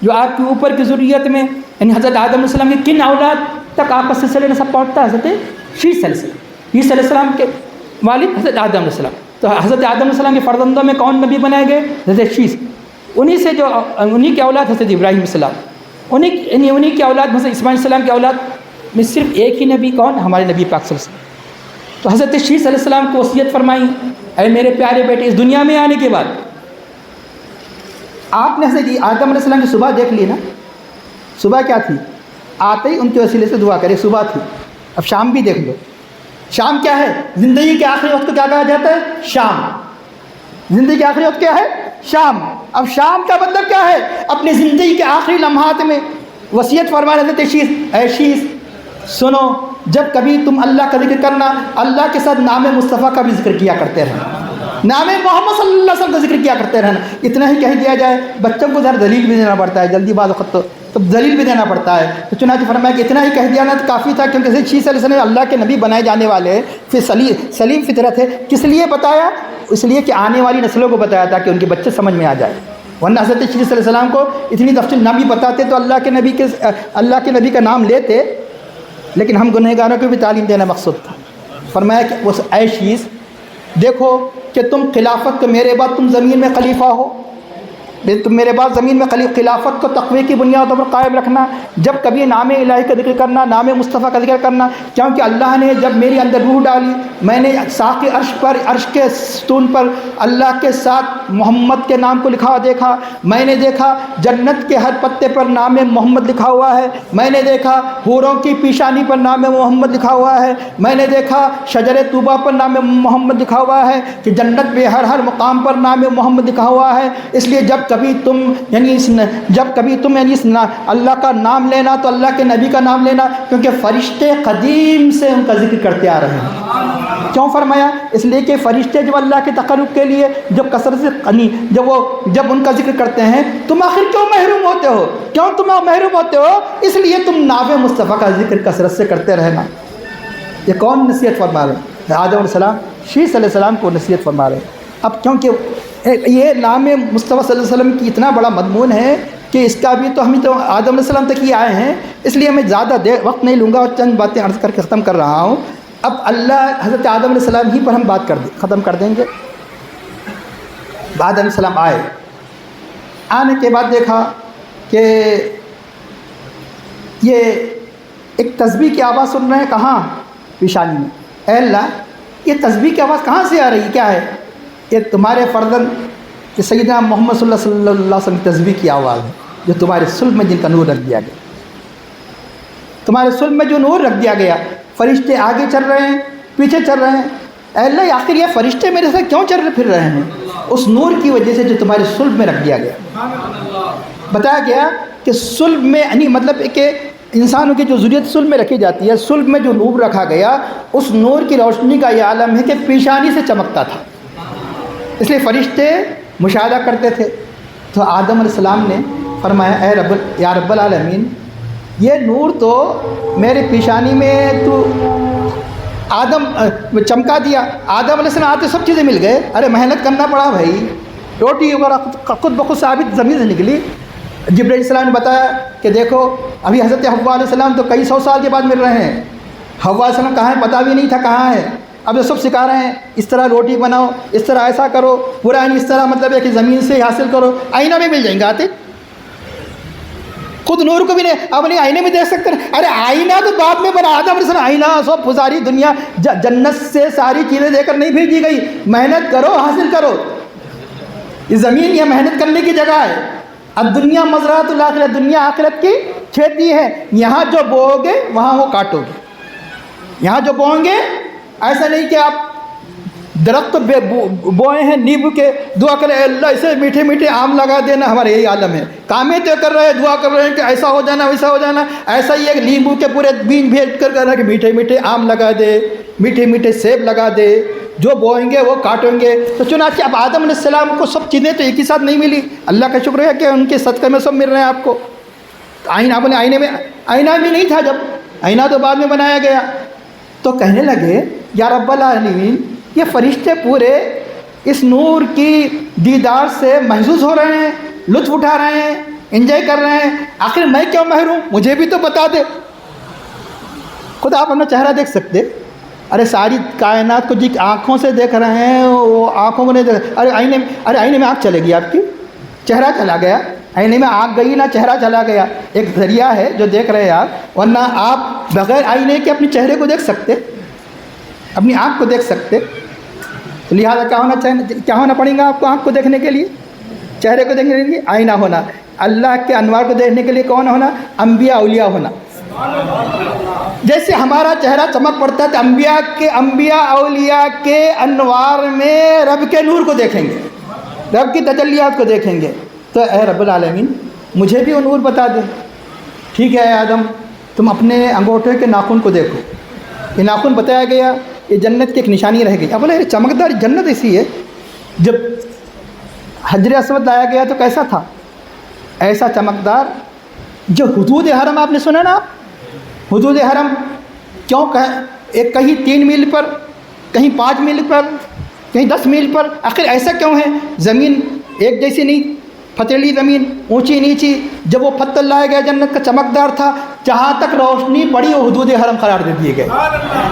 جو آپ کے اوپر کی ذریت میں، یعنی حضرت آدم علیہ السلام کی کن اولاد تک آپ کا سلسلہ نسب پہنچتا ہے؟ حضرت شیس علیہ السلام، شیس علیہ السلام کے والد حضرت آدم علیہ السلام، تو حضرت آدم علیہ السلام کے فرزندوں میں کون نبی بنائے گئے؟ حضرت شیس، انہی کے اولاد حضرت ابراہیم علیہ السلام، انہی کے اولاد حضرت اسماعیل علیہ السلام کے اولاد میں صرف ایک ہی نبی کون؟ ہمارے نبی پاک صلی اللہ علیہ وسلم۔ تو حضرت شیس علیہ السلام کو وصیت فرمائی، اے میرے پیارے بیٹے، اس دنیا میں آنے کے بعد آپ نے حضرت آدم علیہ السلام کی صبح دیکھ لی نا، صبح کیا تھی؟ آتے ہی ان کے وسیلے سے دعا کرے، صبح تھی۔ اب شام بھی دیکھ لو، شام کیا ہے؟ زندگی کے آخری وقت کو کیا کہا جاتا ہے؟ شام۔ زندگی کے آخری وقت کیا ہے؟ شام۔ اب شام کا مطلب کیا ہے؟ اپنی زندگی کے آخری لمحات میں وصیت فرما رہے تھے شیس، اے شیس سنو، جب کبھی تم اللہ کا ذکر کرنا، اللہ کے ساتھ نام مصطفیٰ کا بھی ذکر کیا کرتے رہنا، نام محمد صلی اللہ علیہ وسلم کا ذکر کیا کرتے رہنا۔ اتنا ہی کہہ دیا جائے، بچوں کو ذرا دلیل بھی دینا پڑتا ہے، جلدی بعض وقت تو دلیل بھی دینا پڑتا ہے، تو چنانچہ فرمایا کہ اتنا ہی کہہ دیا نا تو کافی تھا، کیونکہ شیس علیہ السلام اللہ کے نبی بنائے جانے والے پھر سلیم فطرت ہے۔ کس لیے بتایا؟ اس لیے کہ آنے والی نسلوں کو بتایا تھا کہ ان کے بچے سمجھ میں آ جائے، ورنہ حضرت شیس علیہ السلام کو اتنی تفصیل نہ بھی بتاتے تو اللہ کے نبی کا نام لیتے، لیکن ہم گنہگاروں کو بھی تعلیم دینا مقصود تھا۔ فرمایا کہ وہ اے شیس دیکھو کہ تم خلافت کو میرے بعد تم زمین میں خلیفہ ہو، تم میرے بعد زمین میں خلافت کو تقوی کی بنیادوں پر قائم رکھنا، جب کبھی نام الہی کا ذکر کرنا، نام مصطفیٰ کا ذکر کرنا، کیونکہ اللہ نے جب میری اندر روح ڈالی، میں نے ساق عرش پر، عرش کے ستون پر اللہ کے ساتھ محمد کے نام کو لکھا ہوا دیکھا، میں نے دیکھا جنت کے ہر پتے پر نام محمد لکھا ہوا ہے، میں نے دیکھا حوروں کی پیشانی پر نام محمد لکھا ہوا ہے، میں نے دیکھا شجر طوبہ پر نام محمد لکھا ہوا ہے، کہ جنت میں ہر مقام پر نام محمد لکھا ہوا ہے۔ اس لیے جب کبھی تم اللہ کا نام لینا تو اللہ کے نبی کا نام لینا، کیونکہ فرشتے قدیم سے ان کا ذکر کرتے آ رہے ہیں۔ کیوں فرمایا؟ اس لیے کہ فرشتے جب اللہ کے تقرب کے لیے جب کثرت سے جب ان کا ذکر کرتے ہیں، تم آخر کیوں محروم ہوتے ہو؟ کیوں تم محروم ہوتے ہو؟ اس لیے تم نام مصطفیٰ کا ذکر کثرت سے کرتے رہنا۔ یہ کون نصیحت فرما رہے ہیں؟ آدم علیہ السلام شیس علیہ السلام کو نصیحت فرما رہے ہیں۔ اب کیونکہ یہ نام مصطفیٰ صلی اللہ علیہ وسلم کی اتنا بڑا مضمون ہے کہ اس کا بھی تو ہم تو آدم علیہ السلام تک ہی آئے ہیں، اس لیے میں زیادہ وقت نہیں لوں گا اور چند باتیں عرض کر کے ختم کر رہا ہوں۔ اب اللہ حضرت آدم علیہ السلام ہی پر ہم بات ختم کر دیں گے۔ آدم علیہ السلام آنے کے بعد دیکھا کہ یہ ایک تسبیح کی آواز سن رہے ہیں، کہاں؟ پیشانی میں۔ اے اللہ، یہ تسبیح کی آواز کہاں سے آ رہی ہے؟ کیا ہے یہ؟ تمہارے فرزند کہ سیدنا محمد صلی اللہ علیہ وسلم کی تسبیح کی آواز ہے، جو تمہارے صلب میں جن کا نور رکھ دیا گیا، تمہارے صلب میں جو نور رکھ دیا گیا۔ فرشتے آگے چل رہے ہیں، پیچھے چل رہے ہیں۔ اے اللہ، آخر یہ فرشتے میرے ساتھ کیوں چل پھر رہے ہیں؟ اس نور کی وجہ سے جو تمہارے صلب میں رکھ دیا گیا۔ بتایا گیا کہ صلب میں یعنی مطلب کہ انسانوں کی جو ذریت صلب میں رکھی جاتی ہے، صلب میں جو نور رکھا گیا، اس نور کی روشنی کا یہ عالم ہے کہ پیشانی سے چمکتا تھا، اس لیے فرشتے مشاہدہ کرتے تھے۔ تو آدم علیہ السلام نے فرمایا، اے یا رب العالمین، یہ نور تو میرے پیشانی میں تو چمکا دیا۔ آدم علیہ السلام آتے سب چیزیں مل گئے، ارے محنت کرنا پڑا بھائی، روٹی وغیرہ خود بخود ثابت زمین سے نکلی۔ جبرائیل علیہ السلام نے بتایا کہ دیکھو ابھی حضرت حوا علیہ السلام تو کئی سو سال کے بعد مل رہے ہیں، حوا علیہ السلام کہاں ہے پتہ بھی نہیں تھا کہاں ہے، اب جو سب سکھا رہے ہیں اس طرح روٹی بناؤ، اس طرح ایسا کرو، پورا اس طرح مطلب ہے کہ زمین سے حاصل کرو، آئینہ میں مل جائیں گے آتے خود نور کو بھی نہیں، اب نہیں آئینے میں دیکھ سکتے ہیں۔ ارے آئینہ تو بعد میں بنا، آدم علیہ السلام آئینہ سب پزاری دنیا جنت سے ساری چیزیں دے کر نہیں بھیجی گئی، محنت کرو حاصل کرو، یہ زمین یہ محنت کرنے کی جگہ ہے۔ اب دنیا مزرعۃ الآخرۃ، دنیا آخرت کی کھیتی ہے، یہاں جو بوؤ گے وہاں وہ کاٹو گے، یہاں جو بوئیں گے ایسا نہیں کہ آپ درخت بوئے ہیں نیبو کے، دعا کریں اللہ اسے میٹھے میٹھے آم لگا دینا، ہمارے یہی عالم ہے، کامیں طے کر رہے ہیں، دعا کر رہے ہیں کہ ایسا ہو جانا ویسا ہو جانا، ایسا ہی ایک نیمبو کے پورے بیج بھیج کر رہا کہ میٹھے میٹھے آم لگا دے، میٹھے میٹھے سیب لگا دے، جو بوئیں گے وہ کاٹیں گے۔ تو چنانچہ اب آدم علیہ السلام کو سب چیزیں تو ایک ہی ساتھ نہیں ملی، اللہ کا شکر ہے کہ ان کے صدقے میں سب مل رہے ہیں آپ کو۔ آئینہ اپنے آئینے میں، آئینہ بھی نہیں تھا جب، آئینہ تو بعد میں بنایا گیا۔ تو کہنے لگے یا رب العالمین یہ فرشتے پورے اس نور کی دیدار سے محظوظ ہو رہے ہیں، لطف اٹھا رہے ہیں، انجوائے کر رہے ہیں، آخر میں کیوں محروم، مجھے بھی تو بتا دے۔ خود آپ اپنا چہرہ دیکھ سکتے، ارے ساری کائنات کو جی آنکھوں سے دیکھ رہے ہیں، وہ آنکھوں کو نہیں دیکھ، ارے آئینے میں آنکھ چلے گی آپ کی، چہرہ چلا گیا، آئینے میں آنکھ گئی نہ چہرہ چلا گیا، ایک ذریعہ ہے جو دیکھ رہے ہیں آپ، ورنہ آپ بغیر آئینے کے اپنے چہرے کو دیکھ سکتے، اپنی آنکھ کو دیکھ سکتے۔ لہٰذا کیا ہونا پڑے گا آپ کو آنکھ کو دیکھنے کے لیے، چہرے کو دیکھنے کے لیے آئینہ ہونا، اللہ کے انوار کو دیکھنے کے لیے کون ہونا، انبیاء اولیاء ہونا۔ جیسے ہمارا چہرہ چمک پڑتا ہے تو انبیاء اولیاء کے انوار میں رب کے نور کو دیکھیں گے، رب کی تجلیات کو دیکھیں گے۔ تو اے رب العالمین مجھے بھی وہ نور بتا دے۔ ٹھیک ہے اے آدم تم اپنے انگوٹھے کے ناخن کو دیکھو، یہ ناخن بتایا گیا یہ جنت کی ایک نشانی رہ گئی۔ اب بولے چمکدار جنت ایسی ہے، جب حجر اسود لایا گیا تو کیسا تھا، ایسا چمکدار۔ جو حدود حرم آپ نے سنا نا، حدود حرم کیوں ایک کہیں 3 میل پر، کہیں 5 میل پر، کہیں 10 میل پر، آخر ایسا کیوں ہے؟ زمین ایک جیسی نہیں، پتیلی زمین، اونچی نیچی۔ جب وہ پتھر لایا گیا جنت کا چمکدار تھا، جہاں تک روشنی پڑی وہ حدود حرم قرار دے دیے گئے۔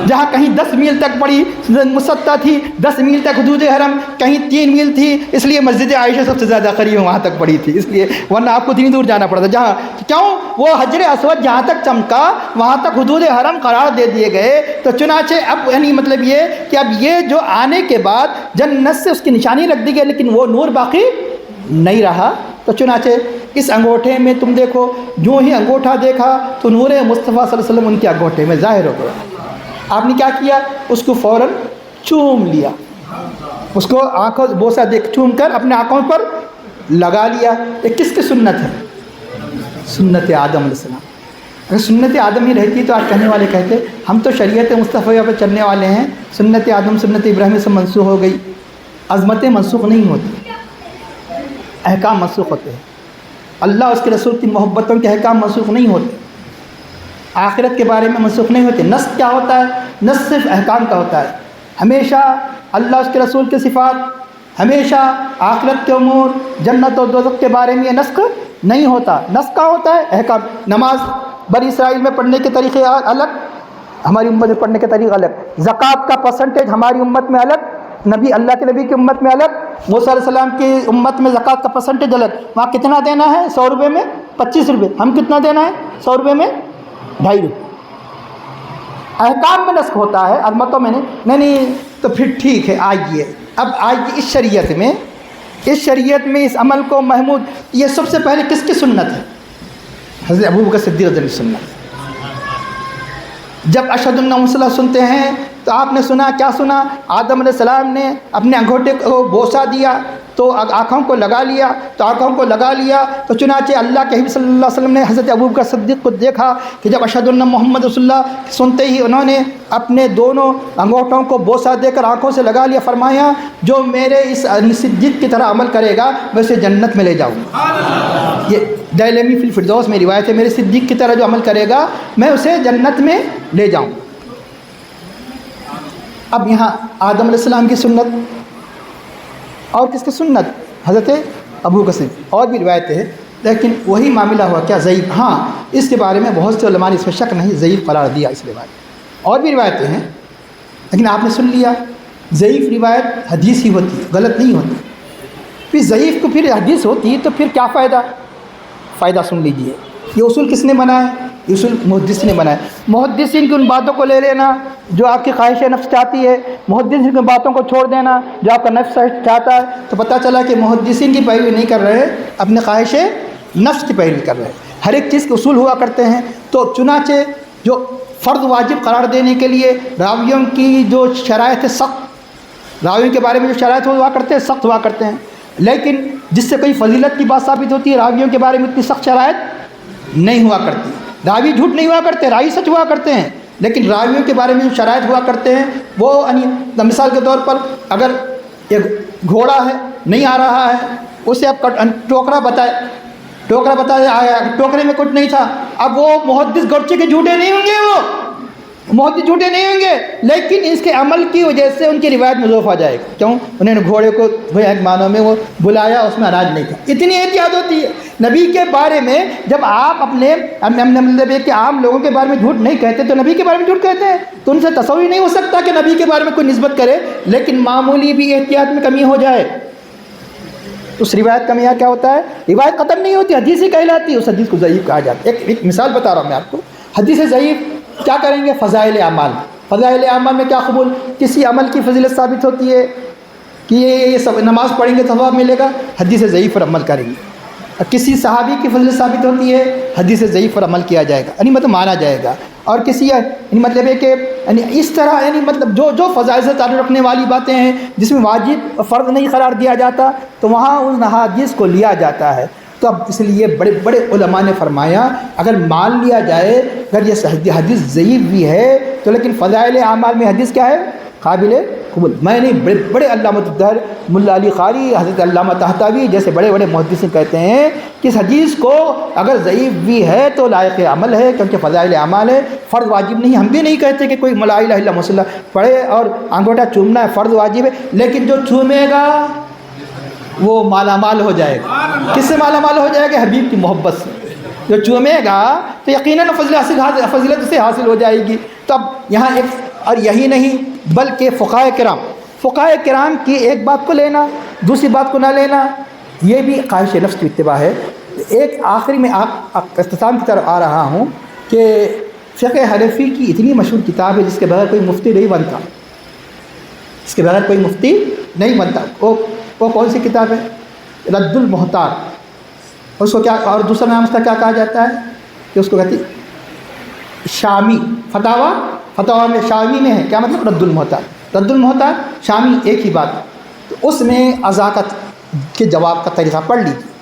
جہاں کہیں 10 میل تک پڑی مسطح تھی، 10 میل تک حدود حرم، کہیں 3 میل تھی، اس لیے مسجد عائشہ سب سے زیادہ قریب وہاں تک پڑی تھی، اس لیے ورنہ آپ کو اتنی دور جانا پڑتا جہاں کیوں وہ حجر اسود جہاں تک چمکا وہاں تک حدود حرم قرار دے دیے گئے۔ تو چنانچہ اب یعنی مطلب یہ کہ اب یہ جو آنے کے بعد جنت سے اس کی نشانی رکھ دی گئی، لیکن وہ نور باقی نہیں رہا۔ تو چنانچہ اس انگوٹھے میں تم دیکھو، جو ہی انگوٹھا دیکھا تو نور مصطفیٰ صلی اللہ علیہ وسلم ان کے انگوٹھے میں ظاہر ہو گیا۔ آپ نے کیا کیا، اس کو فوراً چوم لیا، اس کو آنکھوں بوسہ دیکھ چوم کر اپنے آنکھوں پر لگا لیا۔ یہ کس کی سنت ہے؟ سنت آدم علیہ السلام۔ اگر سنت آدم ہی رہتی تو آج کہنے والے کہتے ہم تو شریعت مصطفیٰ پہ چلنے والے ہیں، سنت آدم سنت ابراہیم سے منسوخ ہو گئی۔ عظمتیں منسوخ نہیں ہوتی، احکام منسوخ ہوتے ہیں۔ اللہ اس کے رسول کی محبتوں کے احکام منسوخ نہیں ہوتے، آخرت کے بارے میں منسوخ نہیں ہوتے۔ نسخ کیا ہوتا ہے؟ نسخ صرف احکام کا ہوتا ہے۔ ہمیشہ اللہ اس کے رسول کے صفات، ہمیشہ آخرت کے امور، جنت و دوزخ کے بارے میں یہ نسخ نہیں ہوتا۔ نسخ کا ہوتا ہے احکام۔ نماز بنی اسرائیل میں پڑھنے کے طریقے الگ، ہماری امت میں پڑھنے کے طریقے الگ۔ زکوٰۃ کا پرسنٹیج ہماری امت میں الگ، نبی اللہ کے نبی کی امت میں الگ، موسیٰ علیہ السلام کی امت میں زکوٰۃ کا پرسنٹیج الگ۔ وہاں کتنا دینا ہے؟ 100 روپے میں 25 روپے۔ ہم کتنا دینا ہے 100 روپے میں 2.5 روپے۔ احکام میں نسخ ہوتا ہے، عظمتوں میں نہیں۔ تو پھر ٹھیک ہے، آئیے اب آئیے اس شریعت میں، اس شریعت میں اس عمل کو محمود، یہ سب سے پہلے کس کی سنت ہے؟ حضرت ابوبکر صدیق رضی اللہ عنہ کی سنت۔ جب اشہد ان محمد صلی اللہ سنتے ہیں تو آپ نے سنا، کیا سنا؟ آدم علیہ السلام نے اپنے انگوٹھے کو بوسہ دیا تو آنکھوں کو لگا لیا، تو چنانچہ اللہ کے حبیب صلی اللہ علیہ وسلم نے حضرت ابوبکر صدیق کو دیکھا کہ جب اشہد ان محمد رسول اللہ سنتے ہی انہوں نے اپنے دونوں انگوٹھوں کو بوسہ دے کر آنکھوں سے لگا لیا، فرمایا جو میرے اس صدیق کی طرح عمل کرے گا میں اسے جنت میں لے جاؤں گا۔ یہ دائلمی فی الفردوس میں روایت ہے، میرے صدیق کی طرح جو عمل کرے گا میں اسے جنت میں لے جاؤں۔ اب یہاں آدم علیہ السلام کی سنت اور کس کی سنت؟ حضرت ابوبکر صدیق۔ اور بھی روایتیں ہیں لیکن وہی معاملہ ہوا کیا ضعیف؟ ہاں اس کے بارے میں بہت سے علماء نے اس میں شک نہیں، ضعیف قرار دیا اس روایت۔ اور بھی روایتیں ہیں لیکن آپ نے سن لیا ضعیف روایت حدیث ہی ہوتی ہے، غلط نہیں ہوتی. پھر ضعیف کو پھر حدیث ہوتی تو پھر کیا فائدہ سن لیجئے. یہ اصول کس نے بنایا ہے؟ یہ اصول محدث نے بنایا. محدثین کی ان باتوں کو لے لینا جو آپ کی خواہش نفس چاہتی ہے، محدثین کی باتوں کو چھوڑ دینا جو آپ کا نفس چاہتا ہے. تو پتہ چلا کہ محدثین کی پیروی نہیں کر رہے، اپنے خواہش نفس کی پیروی کر رہے ہیں. ہر ایک چیز کے اصول ہوا کرتے ہیں. تو چنانچہ جو فرض واجب قرار دینے کے لیے راویوں کی جو شرائط ہے سخت، راویوں کے بارے میں جو شرائط ہوا کرتے ہیں سخت ہوا کرتے ہیں. لیکن جس سے کوئی فضیلت کی بات ثابت ہوتی ہے، راویوں کے بارے میں اتنی سخت شرائط نہیں ہوا کرتی. راوی جھوٹ نہیں ہوا کرتے، راوی سچ ہوا کرتے ہیں. لیکن راویوں کے بارے میں جو شرائط ہوا کرتے ہیں وہ مثال کے طور پر اگر ایک گھوڑا ہے نہیں آ رہا ہے، اسے آپ ٹوکرا بتائے آیا، ٹوکرے میں کچھ نہیں تھا. اب وہ محدث گرچہ کے جھوٹے نہیں ہوں گے، وہ محدث جھوٹے نہیں ہوں گے، لیکن اس کے عمل کی وجہ سے ان کی روایت میں ضعف آ جائے گا. کیوں؟ انہوں نے گھوڑے کو ایک معنوں میں وہ بلایا، اس میں اناج نہیں تھا. اتنی احتیاط ہوتی ہے. نبی کے بارے میں جب آپ اپنے مطلب کہ عام لوگوں کے بارے میں جھوٹ نہیں کہتے تو نبی کے بارے میں جھوٹ کہتے ہیں. تو ان سے تصور نہیں ہو سکتا کہ نبی کے بارے میں کوئی نسبت کرے، لیکن معمولی بھی احتیاط میں کمی ہو جائے تو اس روایت کا معیار کیا ہوتا ہے؟ روایت ختم نہیں ہوتی، حدیث ہی کہلاتی ہے. اس حدیث کو ضعیف کہا جاتا ہے. ایک مثال بتا رہا ہوں میں آپ کو. حدیث ضعیف کیا کریں گے؟ فضائل اعمال. فضائل اعمال میں کیا قبول؟ کسی عمل کی فضیلت ثابت ہوتی ہے کہ یہ سب نماز پڑھیں گے تو ثواب ملے گا، حدیث ضعیف پر عمل کریں گے. کسی صحابی کی فضیلت ثابت ہوتی ہے، حدیث ضعیف پر عمل کیا جائے گا، یعنی مطلب مانا جائے گا. اور کسی یعنی مطلب ہے کہ یعنی اس طرح یعنی مطلب جو فضائل سے تعلق رکھنے والی باتیں ہیں جس میں واجب فرض نہیں قرار دیا جاتا تو وہاں ان حدیث کو لیا جاتا ہے. تو اب اس لیے بڑے بڑے علماء نے فرمایا اگر مان لیا جائے اگر یہ حدیث ضعیف بھی ہے تو لیکن فضائل اعمال میں حدیث کیا ہے؟ قابل قبول. میں نہیں، بڑے بڑے علامہ الدہر ملا علی قاری، حضرت علامہ طحطاوی جیسے بڑے بڑے محدثین کہتے ہیں کہ اس حدیث کو اگر ضعیف بھی ہے تو لائق عمل ہے کیونکہ فضائل اعمال ہے، فرض واجب نہیں. ہم بھی نہیں کہتے کہ کوئی لا الہ الا اللہ پڑھے اور انگوٹھا چومنا ہے فرض واجب ہے، لیکن جو چومے گا وہ مالا مال ہو جائے گا. کس سے مالا مال ہو جائے گا؟ حبیب کی محبت سے. جو چومے گا تو یقیناً فضیلت سے حاصل ہو جائے گی. تو اب یہاں ایک اور یہی نہیں بلکہ فقہائے کرام کی ایک بات کو لینا دوسری بات کو نہ لینا یہ بھی خواہش نفس کی اتباع ہے. ایک آخری میں آپ اختتام کی طرف آ رہا ہوں کہ فقہ حنفی کی اتنی مشہور کتاب ہے جس کے بغیر کوئی مفتی نہیں بنتا، اس کے بغیر کوئی مفتی نہیں بنتا. وہ کون سی کتاب ہے؟ رد المحتار. اس کو کیا اور دوسرا نام اس کا کیا کہا جاتا ہے کہ اس کو کہتے شامی فتاوا میں شامی میں ہے. کیا مطلب؟ رد المحتار شامی ایک ہی بات. تو اس میں ازاکت کے جواب کا طریقہ پڑھ لیجیے.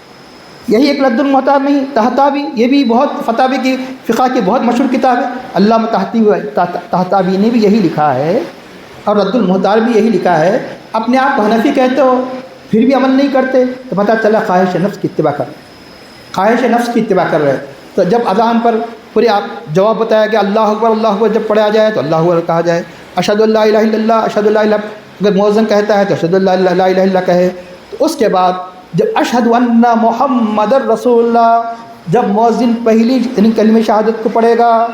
یہی ایک رد المحتار نہیں، طحطاوی یہ بھی بہت فتاوی کی فقہ کی بہت مشہور کتاب ہے. علامہ طحطاوی نے بھی یہی لکھا ہے اور رد المحتار بھی یہی لکھا ہے. اپنے آپ کو حنفی کہتے ہو پھر بھی عمل نہیں کرتے تو پتہ چلا خواہش نفس کی اتباع کر رہے. تو جب اذان پر پورے آپ جواب بتایا کہ اللہ اکبر جب پڑھا جائے تو اللہ اکبر کہا جائے. اشہد اللہ الہ الا اللہ اشہد اللہ الہ اگر مؤذن کہتا ہے تو اشہد اللہ لا الہ الا اللہ کہے. تو اس کے بعد جب اشہد ان محمد رسول اللہ جب مؤذن پہلی کلمہ شہادت کو پڑھے گا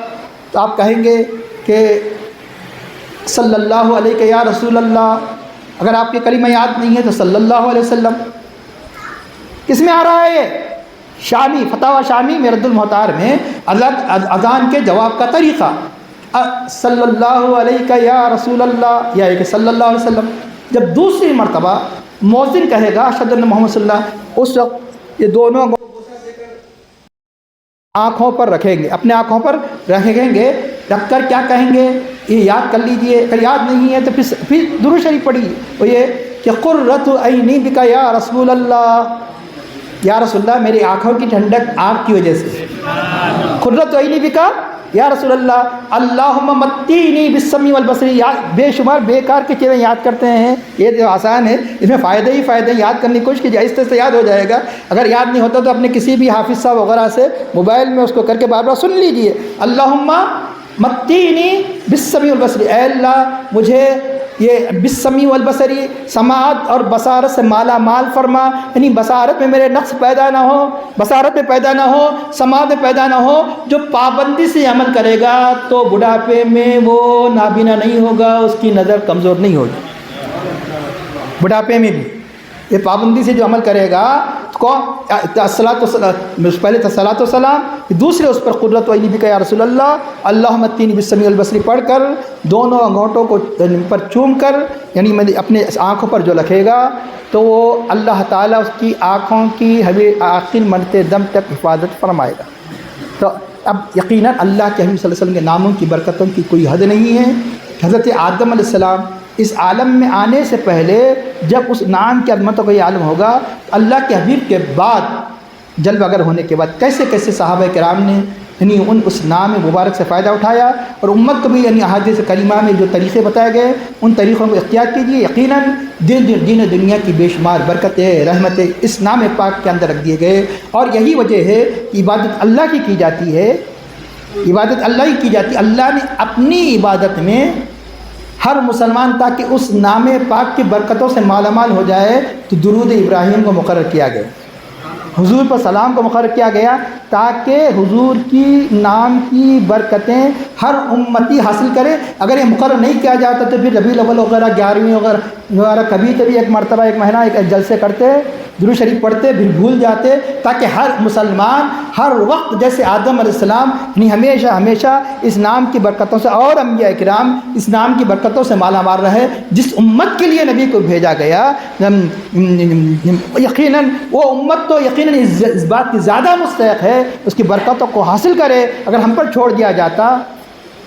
تو آپ کہیں گے کہ صلی اللہ علیہ یا رسول اللہ. اگر آپ کے کلمہ یاد نہیں ہے تو صلی اللہ علیہ وسلم. کس میں آ رہا ہے یہ؟ شامی فتاوی شامی میں رد المحتار میں اذان کے جواب کا طریقہ صلی اللہ علیہ یا رسول اللہ یا کہ صلی اللہ علیہ وسلم. جب دوسری مرتبہ مؤذن کہے گا اشہد ان محمد صلی اللہ اس وقت یہ دونوں آنکھوں پر رکھیں گے، اپنے آنکھوں پر رکھیں گے. رکھ کر کیا کہیں گے یہ یاد کر لیجئے. اگر یاد نہیں ہے تو پھر درود شریف پڑھیے. وہ یہ کہ قرۃ عینی بک یا رسول اللہ، یا رسول اللہ میری آنکھوں کی ٹھنڈک آپ کی وجہ سے. قرۃ عینی بک یا رسول اللہ. اللہم متینی بالسمع والبصر. بے شمار بیکار کی چیزیں یاد کرتے ہیں، یہ جو آسان ہے اس میں فائدے ہی فائدے. یاد کرنے کی کوشش کیجیے، آہستہ سے یاد ہو جائے گا. اگر یاد نہیں ہوتا تو اپنے کسی بھی حافظ صاحب وغیرہ سے موبائل میں اس کو کر کے بار بار سن لیجیے. اللہم متینی بالسمع والبصر. اے اللہ مجھے یہ بالسمی والبصری، سماعت اور بصارت سے مالا مال فرما، یعنی بصارت میں میرے نقص پیدا نہ ہو، بصارت میں پیدا نہ ہو، سماعت میں پیدا نہ ہو۔ جو پابندی سے عمل کرے گا تو بڑھاپے میں وہ نابینا نہیں ہوگا، اس کی نظر کمزور نہیں ہوگی، بڑھاپے میں بھی یہ پابندی سے جو عمل کرے گا کون؟ پہلے الصلاۃ والسلام، دوسرے اس پر قدرت و بھی کہ یا رسول اللہ اللہم اتینی بالسمیع والبصر پڑھ کر دونوں انگوٹوں کو پر چوم کر، یعنی میں اپنے آنکھوں پر جو رکھے گا تو وہ اللہ تعالیٰ اس کی آنکھوں کی آخر مرتے دم تک حفاظت فرمائے گا۔ تو اب یقیناً اللہ کے حبیب صلی اللہ علیہ وسلم کے ناموں کی برکتوں کی کوئی حد نہیں ہے۔ حضرت آدم علیہ السلام اس عالم میں آنے سے پہلے جب اس نام کی عظمتوں کا یہ عالم ہوگا، اللہ کے حبیب کے بعد جلوہ گر ہونے کے بعد کیسے کیسے صحابہ کرام نے یعنی اس نام مبارک سے فائدہ اٹھایا، اور امت کو بھی یعنی احادیث کریمہ میں جو طریقے بتائے گئے ان طریقوں کو اختیار کیجیے۔ یقیناً دین دنیا کی بے شمار برکتیں رحمتیں اس نام پاک کے اندر رکھ دیے گئے، اور یہی وجہ ہے کہ عبادت اللہ کی جاتی ہے، عبادت اللہ کی جاتی ہے۔ اللہ نے اپنی عبادت میں ہر مسلمان تاکہ اس نام پاک کی برکتوں سے مالا مال ہو جائے تو درود ابراہیم کو مقرر کیا گیا، حضور پر سلام کو مقرر کیا گیا، تاکہ حضور کی نام کی برکتیں ہر امتی حاصل کرے۔ اگر یہ مقرر نہیں کیا جاتا تو پھر ربیع الاول وغیرہ 11ویں وغیرہ کبھی کبھی ایک مرتبہ ایک مہینہ ایک جلسے کرتے، درود شریف پڑھتے، پھر بھول جاتے، تاکہ ہر مسلمان ہر وقت جیسے آدم علیہ السلام یعنی ہمیشہ ہمیشہ اس نام کی برکتوں سے، اور انبیاء کرام اس نام کی برکتوں سے مالا مال رہے۔ جس امت کے لیے نبی کو بھیجا گیا یقیناً وہ امت تو یقیناً اس بات کی زیادہ مستحق ہے اس کی برکتوں کو حاصل کرے۔ اگر ہم پر چھوڑ دیا جاتا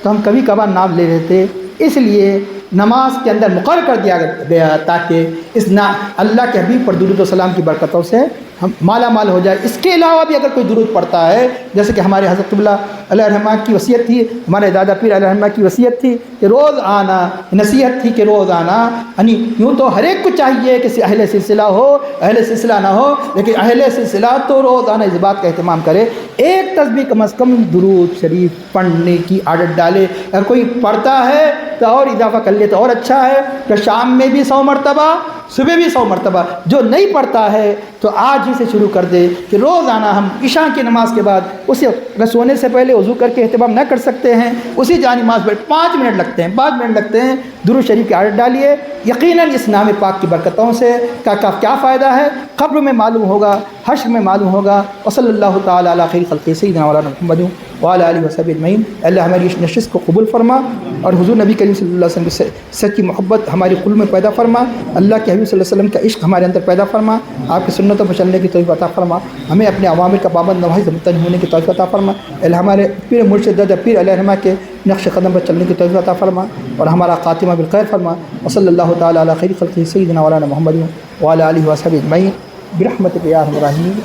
تو ہم کبھی کبھار نام لے لیتے، اس لیے نماز کے اندر مقرر کر دیا گیا تاکہ اس اللہ کے حبیب پر درود و سلام کی برکتوں سے ہم مالا مال ہو جائے۔ اس کے علاوہ بھی اگر کوئی درود پڑھتا ہے، جیسے کہ ہمارے حضرت قبلہ علیہ الرحمہ کی وصیت تھی، ہمارے دادا پیر علیہ الرحمہ کی وصیت تھی کہ روز آنا، نصیحت تھی کہ روز آنا، یعنی یوں تو ہر ایک کو چاہیے کہ اہل سلسلہ ہو اہل سلسلہ نہ ہو، لیکن اہل سلسلہ تو روز آنا اس بات کا اہتمام کرے، ایک تسبیح کم از کم درود شریف پڑھنے کی عادت ڈالے۔ اگر کوئی پڑھتا ہے تو اور اضافہ کر لے تو اور اچھا ہے، کہ شام میں بھی 100 مرتبہ، صبح بھی 100 مرتبہ۔ جو نہیں پڑھتا ہے تو آج ہی سے شروع کر دے کہ روزانہ ہم عشاء کی نماز کے بعد اسے اگر سونے سے پہلے وضو کر کے اہتمام نہ کر سکتے ہیں، اسی جا نماز پر 5 منٹ لگتے ہیں، 5 منٹ لگتے ہیں، درود شریف کی عادت ڈالیے۔ یقیناً اس نام پاک کی برکتوں سے کیا فائدہ ہے، قبر میں معلوم ہوگا، حشر میں معلوم ہوگا۔ وصلی اللہ تعالیٰ علی خیر خلق سیدنا مولانا محمد وعلی آلہ وصحبہ اجمعین۔ اللہ ہماری اس نشست کو قبول فرما، اور حضور نبی کریم صلی اللہ علیہ وسلم سے سچی محبت ہماری قلوب میں پیدا فرما، اللہ کے حبیب صلی اللہ علیہ وسلم کا عشق ہمارے اندر پیدا فرما، آپ کی سنتوں پر چلنے کی توفیق عطا فرما، ہمیں اپنے عوامر کا پابند نواہی سے مطلع ہونے کی توفیق عطا فرما۔ اللہ ہمارے پیر مرشد دادا پیر علیہ الرحمہ کے نقش قدم پر چلنے کی توفیق عطا فرما، اور ہمارا خاتمہ بالخیر فرما۔ وصلی اللہ تعالیٰ علی خیر خلقہ سیدنا مولانا محمد وعلی آلہ وصحبہ اجمعین برحمتک یا ارحم الراحمین۔